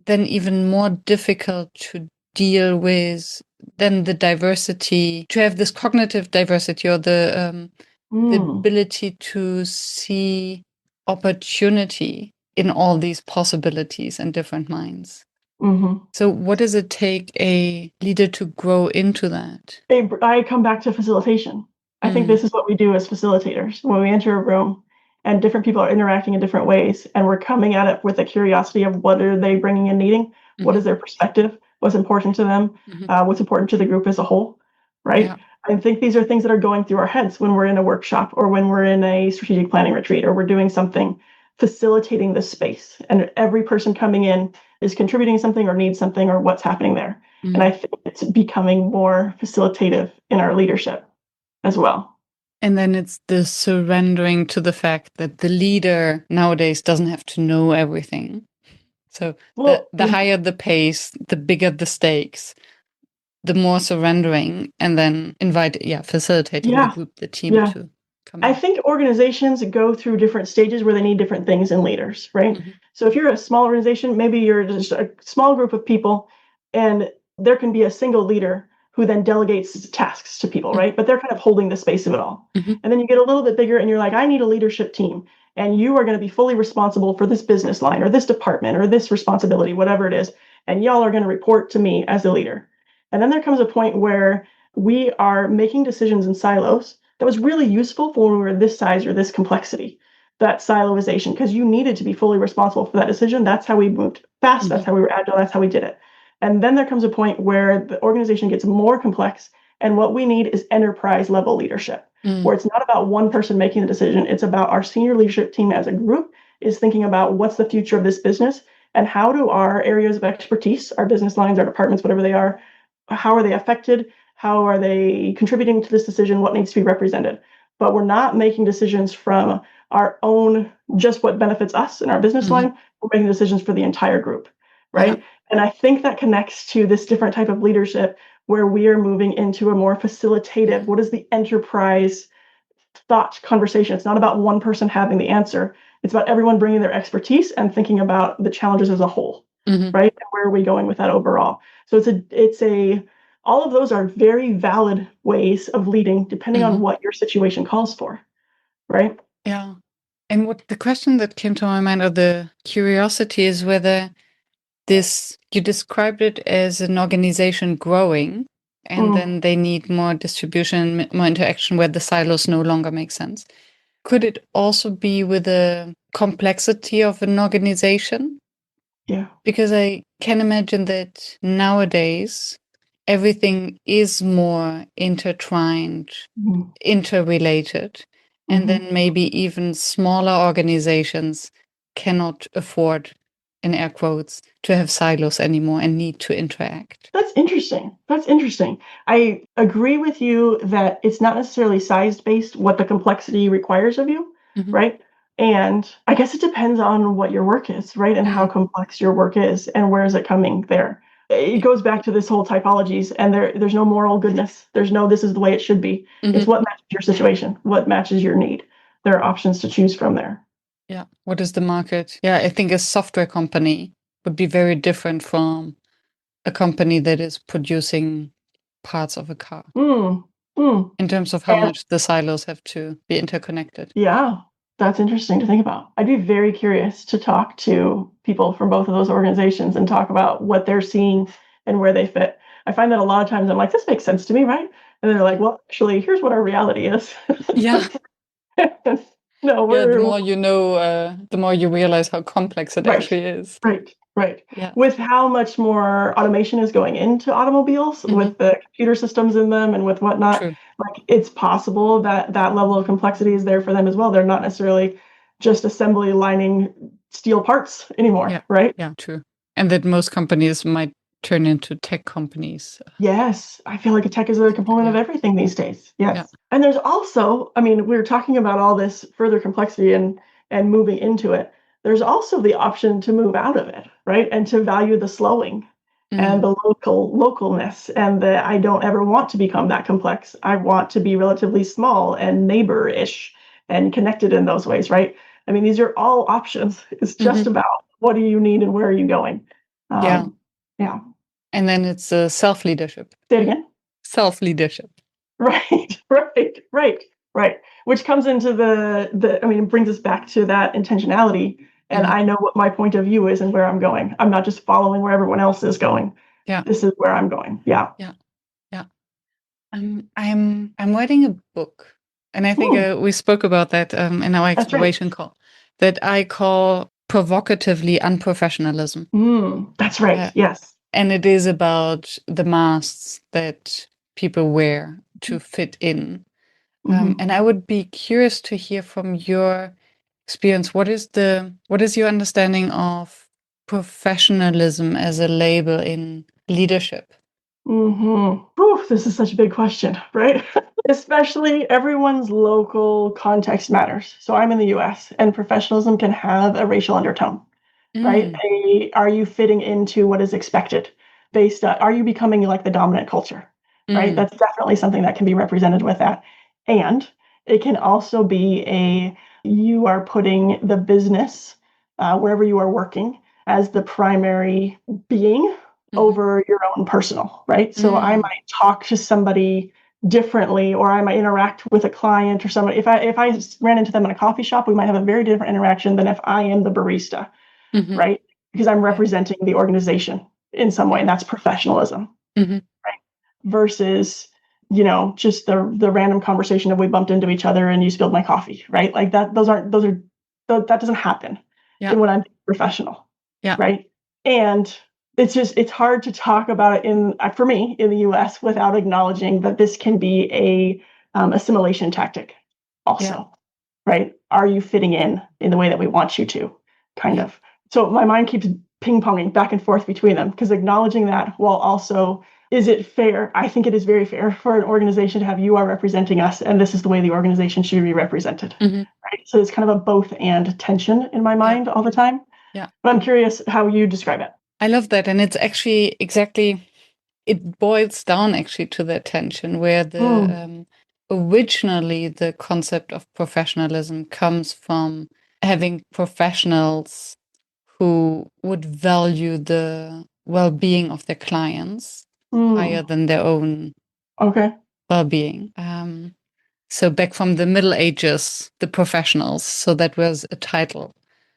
even more difficult to deal with than the diversity, to have this cognitive diversity or the Mm, ability to see opportunity in all these possibilities and different minds. hmm So, what does it take a leader to grow into that? I come back to facilitation. I think Mm, this is what we do as facilitators. When we enter a room and different people are interacting in different ways, and we're coming at it with a curiosity of what are they bringing and needing, what hmm is their perspective, what's important to them, hmm what's important to the group as a whole, right? Yeah. I think these are things that are going through our heads when we're in a workshop or when we're in a strategic planning retreat or we're doing something facilitating the space, and every person coming in is contributing something or needs something or what's happening there. And Mm. I think it's becoming more facilitative in our leadership as well. And then it's the surrendering to the fact that the leader nowadays doesn't have to know everything. So Well, the yeah, higher the pace, the bigger the stakes, the more surrendering, and then facilitating the yeah, group, the team yeah. to come I in. think organizations go through different stages where they need different things in leaders, right? Hmm So if you're a small organization, maybe you're just a small group of people, and there can be a single leader who then delegates tasks to people, right? But they're kind of holding the space of it all. hmm And then you get a little bit bigger and you're like, I need a leadership team, and you are going to be fully responsible for this business line or this department or this responsibility, whatever it is. And y'all are going to report to me as the leader. And then there comes a point where we are making decisions in silos that was really useful for when we were this size or this complexity, that siloization, because you needed to be fully responsible for that decision. That's how we moved fast. That's hmm how we were agile. That's how we did it. And then there comes a point where the organization gets more complex. And what we need is enterprise level leadership, mm where it's not about one person making the decision. It's about our senior leadership team as a group is thinking about what's the future of this business and how do our areas of expertise, our business lines, our departments, whatever they are, how are they affected? How are they contributing to this decision? What needs to be represented? But we're not making decisions from our own, just what benefits us in our business hmm line. We're making decisions for the entire group, Yeah. right? And I think that connects to this different type of leadership where we are moving into a more facilitative, what is the enterprise thought conversation? It's not about one person having the answer. It's about everyone bringing their expertise and thinking about the challenges as a whole, hmm right? And where are we going with that overall? So it's a all of those are very valid ways of leading depending on hmm what your situation calls for, right? Yeah. And what the question that came to my mind, or the curiosity, is whether this, you described it as an organization growing, and Mm, then they need more distribution, more interaction where the silos no longer make sense. Could it also be with the complexity of an organization? yeah. Because I can imagine that nowadays everything is more intertwined, Mm-hmm. interrelated, and Mm-hmm. then maybe even smaller organizations cannot afford, in air quotes, to have silos anymore and need to interact. That's interesting. That's interesting. I agree with you that it's not necessarily size based what the complexity requires of you, hmm right? And I guess it depends on what your work is, right? And how mm complex your work is and where is it coming there. It Yeah. goes back to this whole typologies and there's no moral goodness. There's no this is the way it should be. It's hmm what matches your situation, what matches your need. There are options to choose from there. Yeah. What is the market? Yeah, I think a software company would be very different from a company that is producing parts of a car Mm, mm. in terms of how And much the silos have to be interconnected. yeah, that's interesting to think about. I'd be very curious to talk to people from both of those organizations and talk about what they're seeing and where they fit. I find that a lot of times I'm like, this makes sense to me, right? And they're like, well, actually, here's what our reality is. Yeah. No, Yeah, the we're more you know, the more you realize how complex it right, actually is. right. Yeah. With how much more automation is going into automobiles, hmm with the computer systems in them and with whatnot, True. like it's possible that that level of complexity is there for them as well. They're not necessarily just assembly lining steel parts anymore, Yeah. right? Yeah, true. And that most companies might turn into tech companies. Yes, I feel like a tech is a component of Yeah. everything these days. Yeah. Yes. And there's also, I mean, we're talking about all this further complexity and moving into it. There's also the option to move out of it, right? And to value the slowing and the localness, and that I don't ever want to become that complex. I want to be relatively small and neighbor-ish and connected in those ways, right? I mean, these are all options. It's just about what do you need and where are you going? Yeah. Yeah. And then it's self-leadership. Say it again. Self-leadership. Right. Which comes into I mean, it brings us back to that intentionality. And I know what my point of view is and where I'm going. I'm not just following where everyone else is going. Yeah. This is where I'm going. Yeah. Yeah. Yeah. I'm writing a book, and I think we spoke about that in our exploration call, that I call provocatively unprofessionalism. That's right. Yes. And it is about the masks that people wear to fit in. And I would be curious to hear from your experience. What is your understanding of professionalism as a label in leadership? Oof, this is such a big question, right? Especially everyone's local context matters. So I'm in the US, and professionalism can have a racial undertone, right? Are you fitting into what is expected based on, are you becoming like the dominant culture, right? That's definitely something that can be represented with that. And it can also be you are putting the business, wherever you are working, as the primary being over your own personal, right? So I might talk to somebody differently, or I might interact with a client or somebody. If I ran into them in a coffee shop, we might have a very different interaction than if I am the barista, right? Because I'm representing the organization in some way, and that's professionalism, right? Versus, just the random conversation of we bumped into each other and you spilled my coffee, right? Like that. That doesn't happen when I'm professional, right? And it's hard to talk about it for me in the US without acknowledging that this can be a assimilation tactic also, right? Are you fitting in the way that we want you to, kind of? So my mind keeps ping-ponging back and forth between them, because acknowledging that while also, is it fair? I think it is very fair for an organization to have, you are representing us, and this is the way the organization should be represented, right? So it's kind of a both and tension in my mind all the time. Yeah. But I'm curious how you describe it. I love that. And it's actually it boils down actually to the tension where originally the concept of professionalism comes from having professionals who would value the well-being of their clients higher than their own well-being. So back from the Middle Ages, the professionals. So that was a title,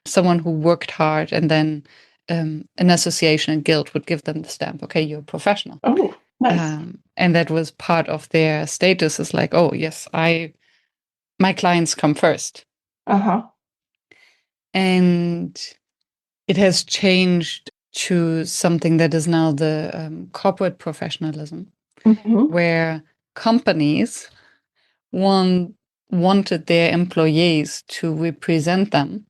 someone who worked hard, and then an association, a guild would give them the stamp. Okay, you're a professional. Oh, nice. And that was part of their status. Is like, oh yes, my clients come first. And it has changed to something that is now the corporate professionalism, where companies wanted their employees to represent them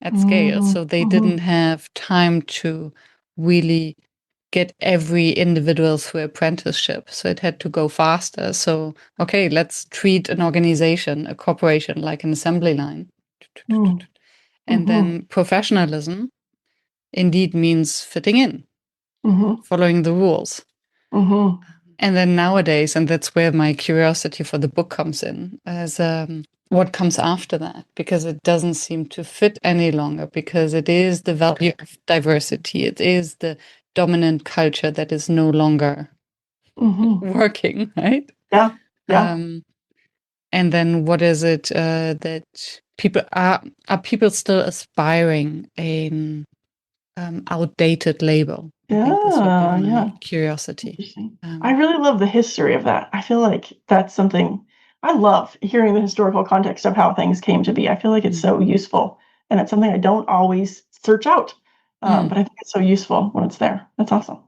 at scale. So they didn't have time to really get every individual through apprenticeship. So it had to go faster. So, okay, let's treat an organization, a corporation, like an assembly line. And then professionalism indeed means fitting in, following the rules. And then nowadays, and that's where my curiosity for the book comes in, as what comes after that, because it doesn't seem to fit any longer, because it is the value of diversity. It is the dominant culture that is no longer working, right? Yeah. And then what is it that people are people still aspiring an outdated label? I think this would be my curiosity. I really love the history of that. I feel like that's something I love, hearing the historical context of how things came to be. I feel like it's so useful, and it's something I don't always search out, but I think it's so useful when it's there. That's awesome.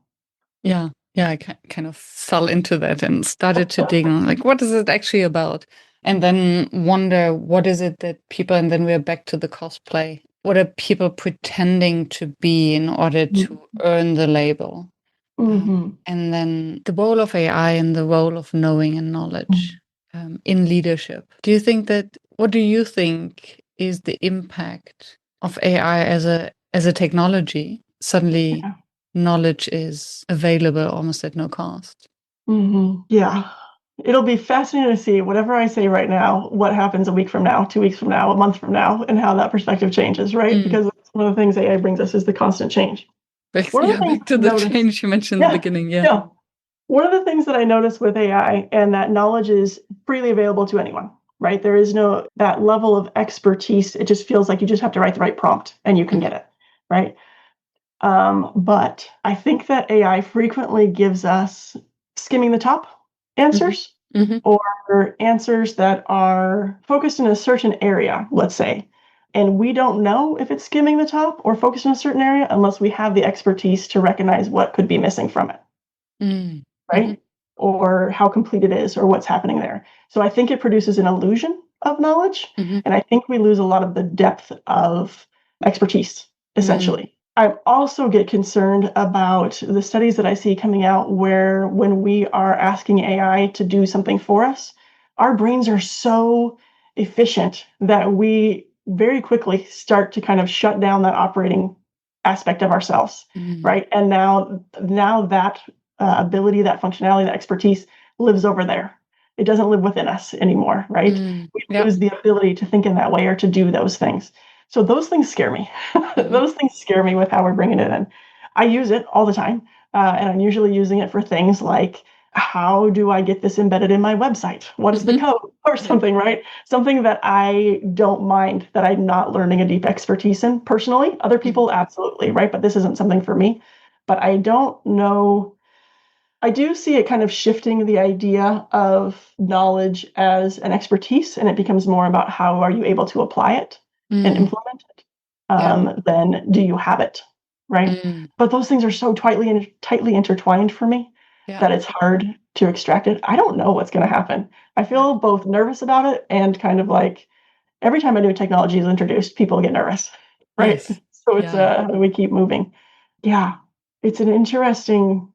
Yeah, I kind of fell into that and started to dig on, like, what is it actually about? And then wonder, what is it that people, and then we're back to the cosplay. What are people pretending to be in order to earn the label? And then the role of AI and the role of knowing and knowledge in leadership. What do you think is the impact of AI as a technology suddenly knowledge is available almost at no cost. Yeah. It'll be fascinating to see whatever I say right now, what happens a week from now, 2 weeks from now, a month from now, and how that perspective changes, right? Because one of the things AI brings us is the constant change. One of the things Back to the change you mentioned in the beginning. Yeah. One of the things that I noticed with AI and that knowledge is freely available to anyone, right? There is no that level of expertise. It just feels like you just have to write the right prompt and you can get it, right? But I think that AI frequently gives us skimming the top answers or answers that are focused in a certain area, let's say. And we don't know if it's skimming the top or focused in a certain area unless we have the expertise to recognize what could be missing from it, right? Or how complete it is or what's happening there. So I think it produces an illusion of knowledge. And I think we lose a lot of the depth of expertise, essentially. I also get concerned about the studies that I see coming out where when we are asking AI to do something for us, our brains are so efficient that we very quickly start to kind of shut down that operating aspect of ourselves, right? And now that ability, that functionality, that expertise lives over there. It doesn't live within us anymore, right? We lose the ability to think in that way or to do those things. So those things scare me. Those things scare me with how we're bringing it in. I use it all the time, and I'm usually using it for things like, how do I get this embedded in my website? What is the code or something, right? Something that I don't mind that I'm not learning a deep expertise in personally. Other people, absolutely, right? But this isn't something for me. But I don't know. I do see it kind of shifting the idea of knowledge as an expertise, and it becomes more about how are you able to apply it and implement it, then do you have it, right? But those things are so tightly intertwined for me that it's hard to extract it. I don't know what's going to happen. I feel both nervous about it and kind of like every time a new technology is introduced, people get nervous, right? So it's how do we keep moving? Yeah, it's an interesting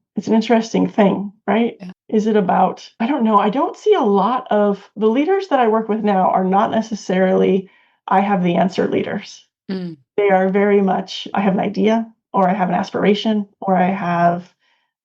thing, right? Is it about, I don't know. I don't see a lot of the leaders that I work with now are not necessarily I have the answer leaders. They are very much I have an idea or I have an aspiration or I have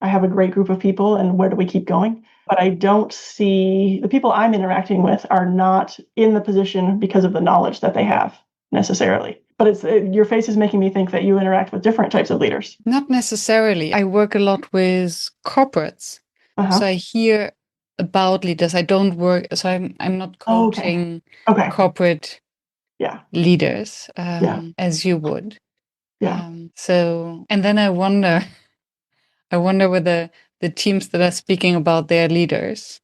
a great group of people and where do we keep going? But I don't see the people I'm interacting with are not in the position because of the knowledge that they have necessarily. But your face is making me think that you interact with different types of leaders. Not necessarily. I work a lot with corporates. So I hear about leaders. I don't work, so I'm not coaching corporate leaders as you would. So, and then I wonder whether the teams that are speaking about their leaders,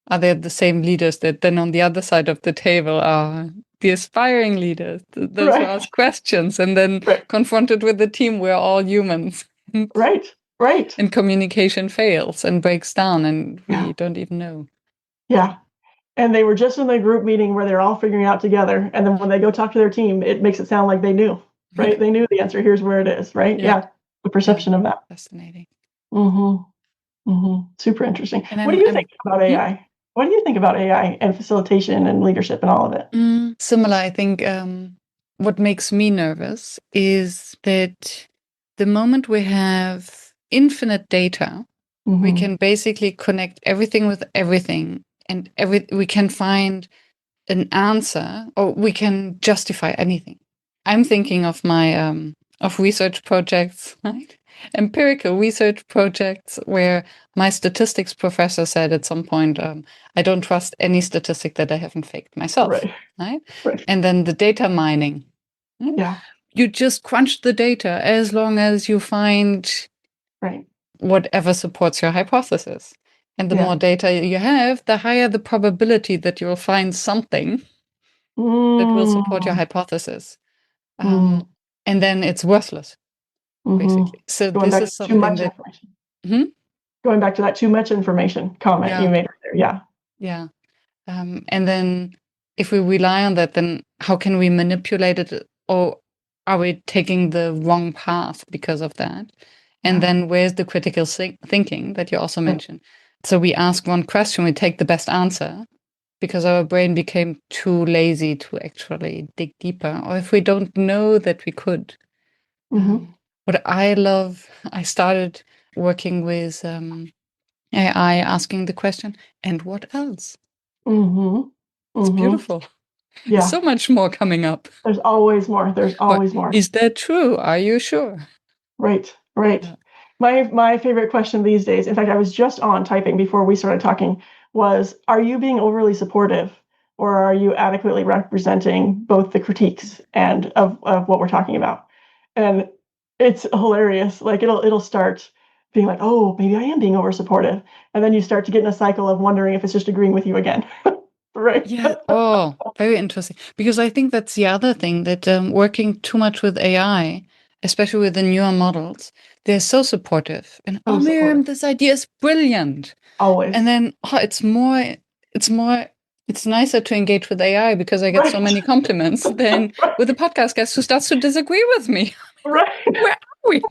are they the same leaders that then on the other side of the table are the aspiring leaders, those who ask questions and then confronted with the team, we're all humans. Right. And communication fails and breaks down and we don't even know. Yeah. And they were just in the group meeting where they're all figuring out together. And then when they go talk to their team, it makes it sound like they knew, right? They knew the answer. Here's where it is, right? Yeah. The perception of that. Fascinating. Super interesting. What do you think about AI? What do you think about AI and facilitation and leadership and all of it? Similar, I think what makes me nervous is that the moment we have infinite data, we can basically connect everything with everything and we can find an answer or we can justify anything. I'm thinking of my of research projects, right? Empirical research projects where my statistics professor said at some point, I don't trust any statistic that I haven't faked myself, right? And then the data mining. Right? Yeah. You just crunch the data as long as you find whatever supports your hypothesis. And the more data you have, the higher the probability that you'll find something that will support your hypothesis. And then it's worthless, basically. So going this back is to something too much that... information. Going back to that too much information comment you made there. Yeah. And then if we rely on that, then how can we manipulate it? Or are we taking the wrong path because of that? And then where's the critical thinking that you also mentioned? So we ask one question, we take the best answer because our brain became too lazy to actually dig deeper. Or if we don't know that we could, what what I love, I started working with AI, asking the question, and what else? Mm-hmm. It's Mm-hmm. beautiful. There's Yeah. so much more coming up. There's always more. There's Or always more. is that true? Are you sure? Right. Right. Yeah. My favorite question these days, in fact, I was just on typing before we started talking, was, are you being overly supportive, or are you adequately representing both the critiques and of what we're talking about? And it's hilarious. Like it'll start being like, oh, maybe I am being over supportive. And then you start to get in a cycle of wondering if it's just agreeing with you again. Right. Yeah. Oh, very interesting. Because I think that's the other thing that working too much with AI, especially with the newer models, they're so supportive. And oh, So supportive. Miriam, this idea is brilliant. And Always. then it's more, it's nicer to engage with AI because I get so Right. many compliments than with a podcast guest who starts to disagree with me. Right. Where are we?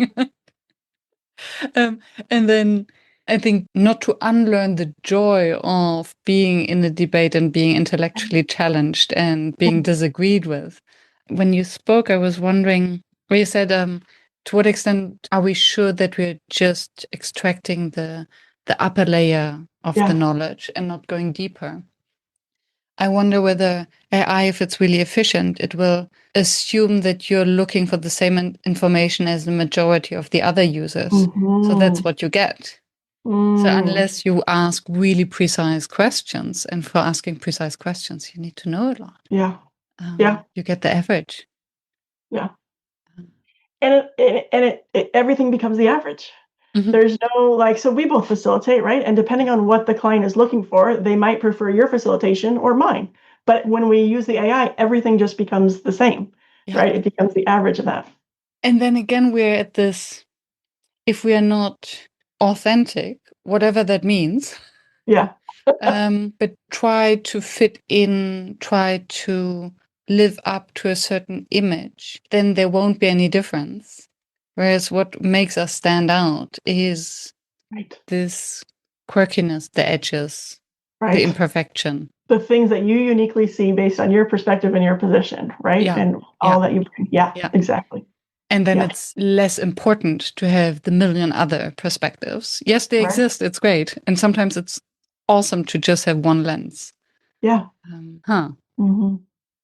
um, and then I think not to unlearn the joy of being in a debate and being intellectually challenged and being disagreed with. When you spoke, I was wondering, where you said, to what extent are we sure that we're just extracting the upper layer of the Yeah. knowledge and not going deeper? I wonder whether AI, if it's really efficient, it will assume that you're looking for the same information as the majority of the other users. So that's Mm-hmm. what you get. So Mm. unless you ask really precise questions, and for asking precise questions, you need to know a lot, Yeah. Yeah. you get the average. Yeah. And everything becomes the average. Mhm. There's no like, so we both facilitate, right? And Yeah. depending on what the client is looking for, they might prefer your facilitation or mine. But when we use the AI, everything just becomes the same, Yeah. right? It becomes the average of that. And then again, we're at this, if we are not authentic, whatever that means, Yeah. but try to fit in, try to live up to a certain image, then there won't be any difference. Whereas what makes us stand out is Right. this quirkiness, the edges, the Right. imperfection. The things that you uniquely see based on your perspective and your position, right? Yeah, And yeah, all that you bring. Yeah, yeah. exactly. And then Yeah. it's less important to have the million other perspectives. Yes, they Right. exist. It's great. And sometimes it's awesome to just have one lens. Yeah. Huh. Hmm.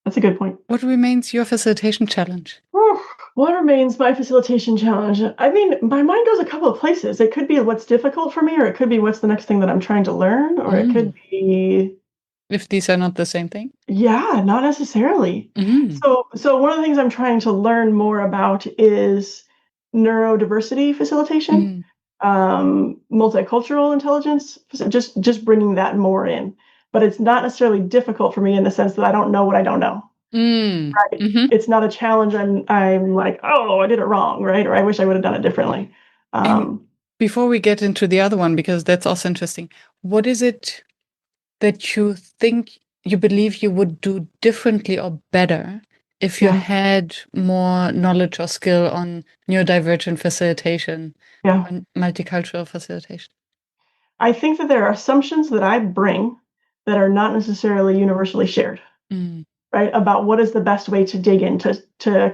That's a good point. What remains your facilitation challenge? Whew. What remains my facilitation challenge? I mean, my mind goes a couple of places. It could be what's difficult for me, or it could be what's the next thing that I'm trying to learn, or it could Mm. be, If these are not the same thing? yeah, not necessarily. Mm. So one of the things I'm trying to learn more about is neurodiversity facilitation, Mm. multicultural intelligence, so just bringing that more in. But it's not necessarily difficult for me in the sense that I don't know what I don't know. Mm. Right. Hmm. It's not a challenge. I'm like, oh, I did it wrong, right? Or I wish I would have done it differently. And Um, before we get into the other one, because that's also interesting, what is it that you think you believe you would do differently or better if you yeah, had more knowledge or skill on neurodivergent facilitation yeah. or multicultural facilitation? I think that there are assumptions that I bring that are not necessarily universally shared, Mm. right? About what is the best way to dig into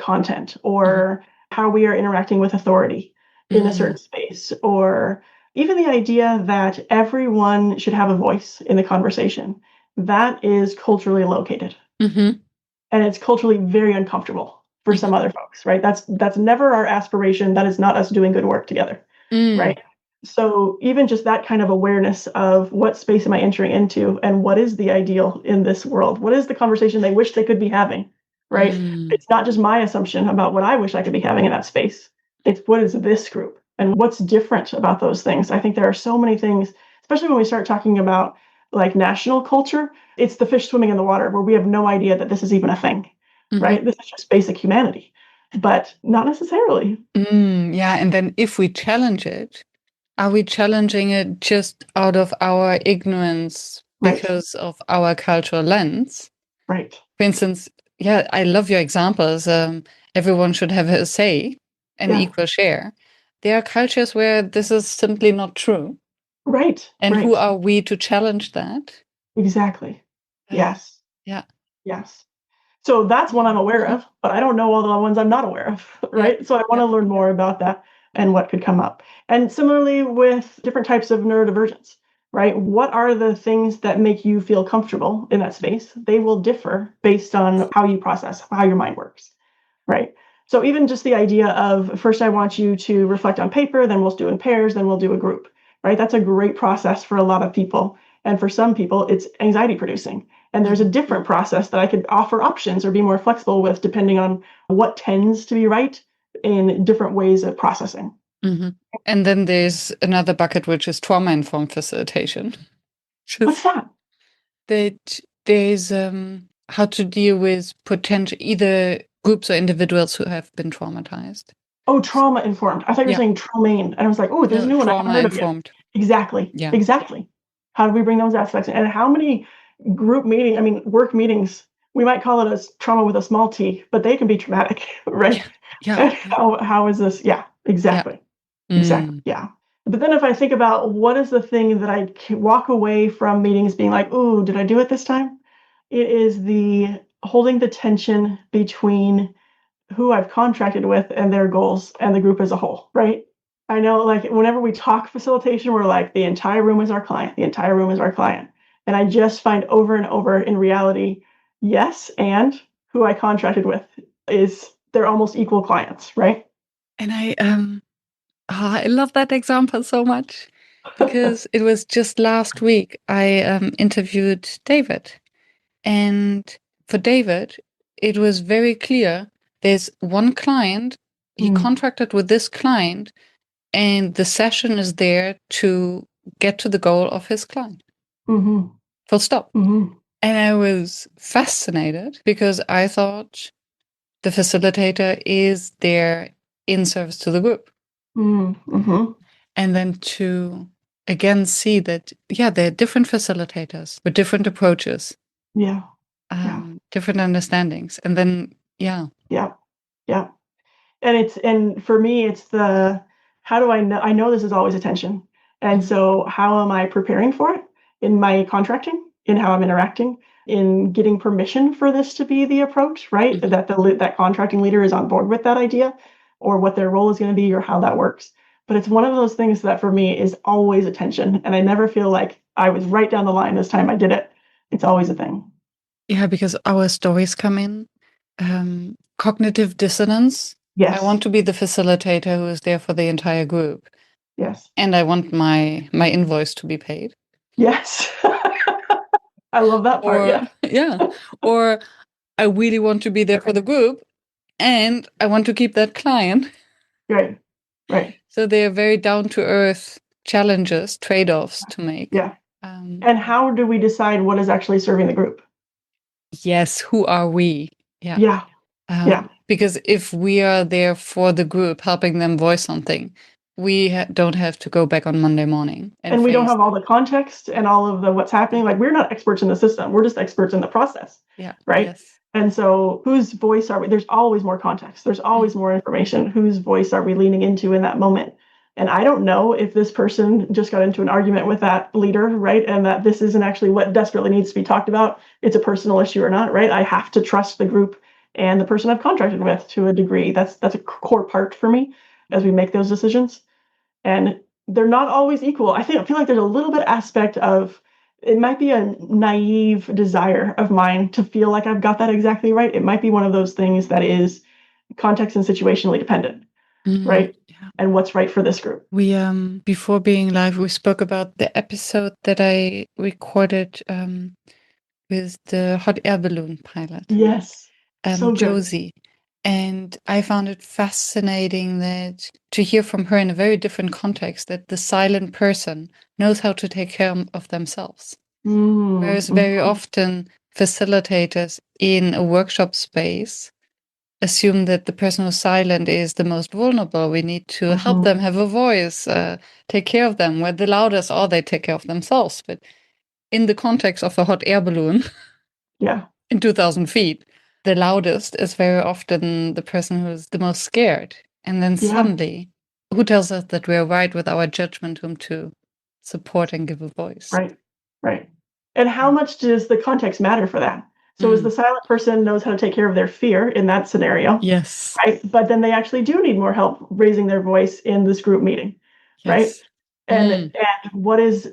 content, Mhm. or how we are interacting with authority in a Mm. certain space, or even the idea that everyone should have a voice in the conversation. That is culturally located, Mhm. and it's culturally very uncomfortable for Mhm. some other folks, right? That's never our aspiration. That is not us doing good work together, Mm. right? So even just that kind of awareness of what space am I entering into, and what is the ideal in this world? What is the conversation they wish they could be having, right? Mm. It's not just my assumption about what I wish I could be having in that space. It's what is this group and what's different about those things. I think there are so many things, especially when we start talking about like national culture. It's the fish swimming in the water where we have no idea that this is even a thing, Mhm. right? This is just basic humanity, but not necessarily. Mm. Yeah, and then if we challenge it, are we challenging it just out of our ignorance Right, because of our cultural lens? right. For instance, yeah, I love your examples. Everyone should have a say, an Yeah, equal share. There are cultures where this is simply not true. right, And who right. are we to challenge that? Exactly. Uh, Yes, yeah. yes. So that's one I'm aware of, but I don't know all the ones I'm not aware of, right? Yeah. So I want to learn more about that and what could come up. And similarly with different types of neurodivergence, right? What are the things that make you feel comfortable in that space? They will differ based on how you process, how your mind works, right? So even just the idea of first I want you to reflect on paper, then we'll do in pairs, then we'll do a group, right? That's a great process for a lot of people. And for some people, it's anxiety producing. And there's a different process that I could offer options or be more flexible with depending on what tends to be right in different ways of processing. Mm-hmm. And then there's another bucket, which is trauma-informed facilitation. What's that? That there's how to deal with potential either groups or individuals who have been traumatized. Oh, trauma informed. I thought you were saying traumain. And I was like, oh, there's a new one I haven't heard of yet. Exactly. Yeah. Exactly. How do we bring those aspects in? And how many work meetings, we might call it a trauma with a small t, but they can be traumatic, right? Yeah. How is this? Yeah, exactly. Yeah. Exactly. Yeah. But then if I think about what is the thing that I walk away from meetings being like, ooh, did I do it this time? It is the holding the tension between who I've contracted with and their goals and the group as a whole, right? I know, like, whenever we talk facilitation, we're like, the entire room is our client, the entire room is our client. And I just find over and over in reality, yes, and who I contracted with they're almost equal clients, right? And I love that example so much because it was just last week I interviewed David. And for David, it was very clear there's one client, he contracted with this client, and the session is there to get to the goal of his client. Full stop. And I was fascinated because I thought the facilitator is there in service to the group. And then to again see that, there are different facilitators with different approaches. Different understandings. And then, Yeah. And for me, it's how do I know? I know this is always a tension. And so how am I preparing for it in my contracting, in how I'm interacting, in getting permission for this to be the approach, right? That that contracting leader is on board with that idea or what their role is going to be or how that works. But it's one of those things that for me is always a tension. And I never feel like I was right down the line this time I did it. It's always a thing. Yeah, because our stories come in. Cognitive dissonance. Yes. I want to be the facilitator who is there for the entire group. Yes. And I want my invoice to be paid. Yes. I love that part. Or I really want to be there for the group and I want to keep that client. Right. So they are very down to earth challenges, trade-offs to make. Yeah. And how do we decide what is actually serving the group? Yes. Who are we? Yeah. Because if we are there for the group, helping them voice something, we don't have to go back on Monday morning. And we don't have all the context and all of the what's happening. Like, we're not experts in the system. We're just experts in the process. Yeah. Right. Yes. And so whose voice are we? There's always more context. There's always more information. Whose voice are we leaning into in that moment? And I don't know if this person just got into an argument with that leader, right? And that this isn't actually what desperately needs to be talked about. It's a personal issue or not, right? I have to trust the group and the person I've contracted with to a degree. That's a core part for me as we make those decisions. And they're not always equal. I feel like there's a little bit aspect of, it might be a naive desire of mine to feel like I've got that exactly right. It might be one of those things that is context and situationally dependent, right? Yeah. And what's right for this group. We before being live, we spoke about the episode that I recorded with the hot air balloon pilot. Yes. So Josie. And I found it fascinating that to hear from her in a very different context that the silent person knows how to take care of themselves. Whereas very often facilitators in a workshop space assume that the person who's silent is the most vulnerable. We need to help them have a voice, take care of them. We're the loudest, or they take care of themselves. But in the context of a hot air balloon, in 2,000 feet, the loudest is very often the person who's the most scared. And then suddenly, who tells us that we're right with our judgment whom to support and give a voice? Right. And how much does the context matter for that? So as the silent person knows how to take care of their fear in that scenario, Yes. right? But then they actually do need more help raising their voice in this group meeting, right? Yes. And what is,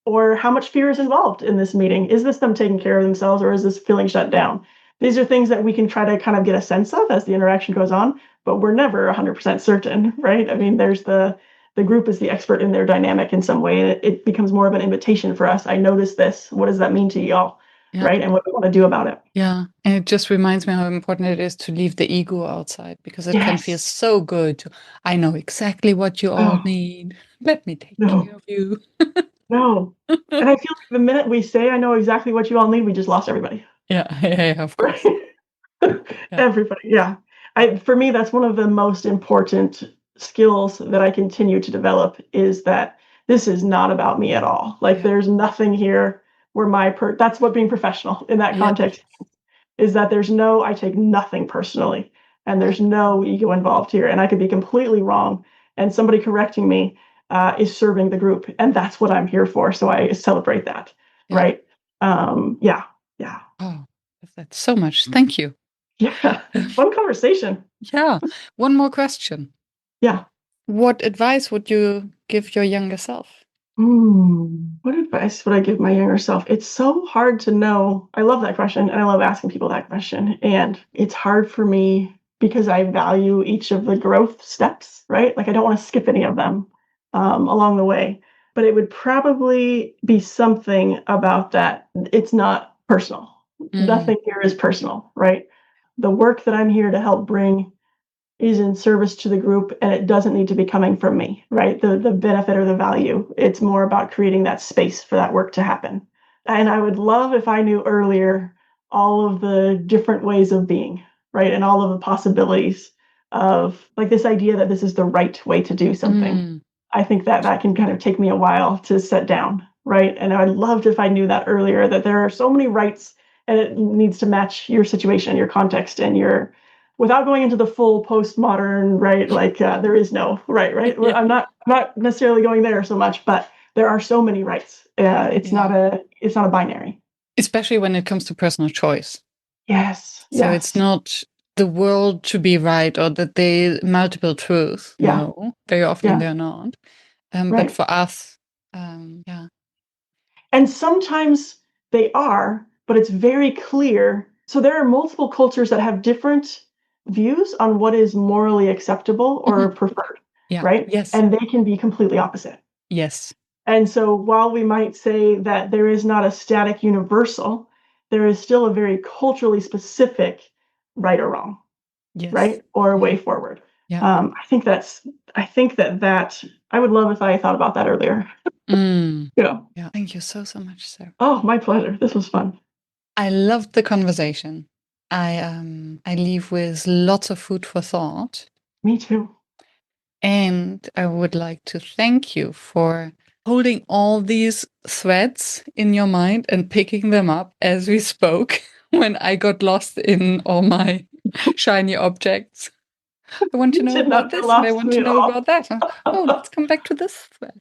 or how much fear is involved in this meeting? Is this them taking care of themselves, or is this feeling shut down? These are things that we can try to kind of get a sense of as the interaction goes on, but we're never 100% certain, right? I mean, there's the group is the expert in their dynamic in some way, and it becomes more of an invitation for us. I noticed this. What does that mean to y'all? Yeah. Right? And what we want to do about it. Yeah. And it just reminds me how important it is to leave the ego outside, because it can feel so good to, I know exactly what you all need. Let me take care of you. No. And I feel like the minute we say, I know exactly what you all need, we just lost everybody. Yeah, of course. Everybody. Yeah. For me, that's one of the most important skills that I continue to develop, is that this is not about me at all. Like there's nothing here where that's what being professional in that context is, that I take nothing personally, and there's no ego involved here. And I could be completely wrong, and somebody correcting me is serving the group, and that's what I'm here for. So I celebrate that. Right. Yeah. Oh, that's so much. Thank you. Yeah. Fun conversation. Yeah. One more question. Yeah. What advice would you give your younger self? What advice would I give my younger self? It's so hard to know. I love that question, and I love asking people that question. And it's hard for me because I value each of the growth steps, right? Like I don't want to skip any of them along the way. But it would probably be something about that. It's not personal. Nothing here is personal, right? The work that I'm here to help bring is in service to the group, and it doesn't need to be coming from me, right? The benefit or the value. It's more about creating that space for that work to happen. And I would love if I knew earlier all of the different ways of being, right? And all of the possibilities of like this idea that this is the right way to do something. I think that can kind of take me a while to set down, right? And I would love if I knew that earlier, that there are so many rights, and it needs to match your situation, your context, and without going into the full postmodern, right? Like there is no right. Yeah. I'm not necessarily going there so much, but there are so many rights. It's not a binary. Especially when it comes to personal choice. Yes. So it's not the world to be right, or that they multiple truths. Yeah. No, very often they're not. But for us, And sometimes they are, but it's very clear. So there are multiple cultures that have different views on what is morally acceptable or preferred, right? Yes. And they can be completely opposite. Yes. And so while we might say that there is not a static universal, there is still a very culturally specific right or wrong, right? Or a way forward. I think that I would love if I thought about that earlier. Yeah. Thank you so much, Sarah. Oh, my pleasure. This was fun. I loved the conversation. I leave with lots of food for thought. Me too. And I would like to thank you for holding all these threads in your mind and picking them up as we spoke when I got lost in all my shiny objects. I want to know about this, and I want to know about that. Oh, let's come back to this thread.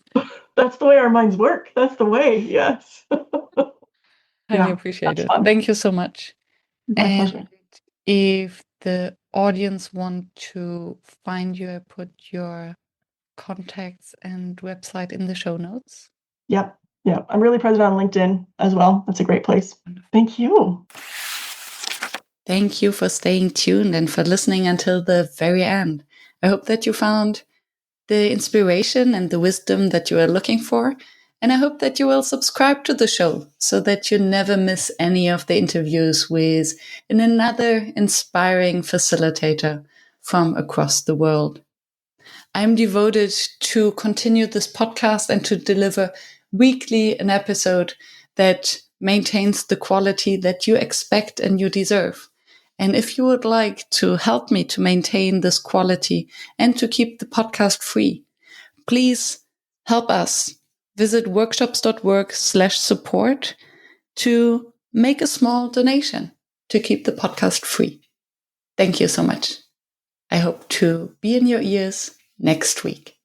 That's the way our minds work. That's the way, yes. Highly appreciate it. Fun. Thank you so much. My pleasure. If the audience want to find you, I put your contacts and website in the show notes. Yep. I'm really present on LinkedIn as well. That's a great place. Thank you. Thank you for staying tuned and for listening until the very end. I hope that you found the inspiration and the wisdom that you are looking for. And I hope that you will subscribe to the show so that you never miss any of the interviews with another inspiring facilitator from across the world. I'm devoted to continue this podcast and to deliver weekly an episode that maintains the quality that you expect and you deserve. And if you would like to help me to maintain this quality and to keep the podcast free, please help us. Visit workshops.work/support to make a small donation to keep the podcast free. Thank you so much. I hope to be in your ears next week.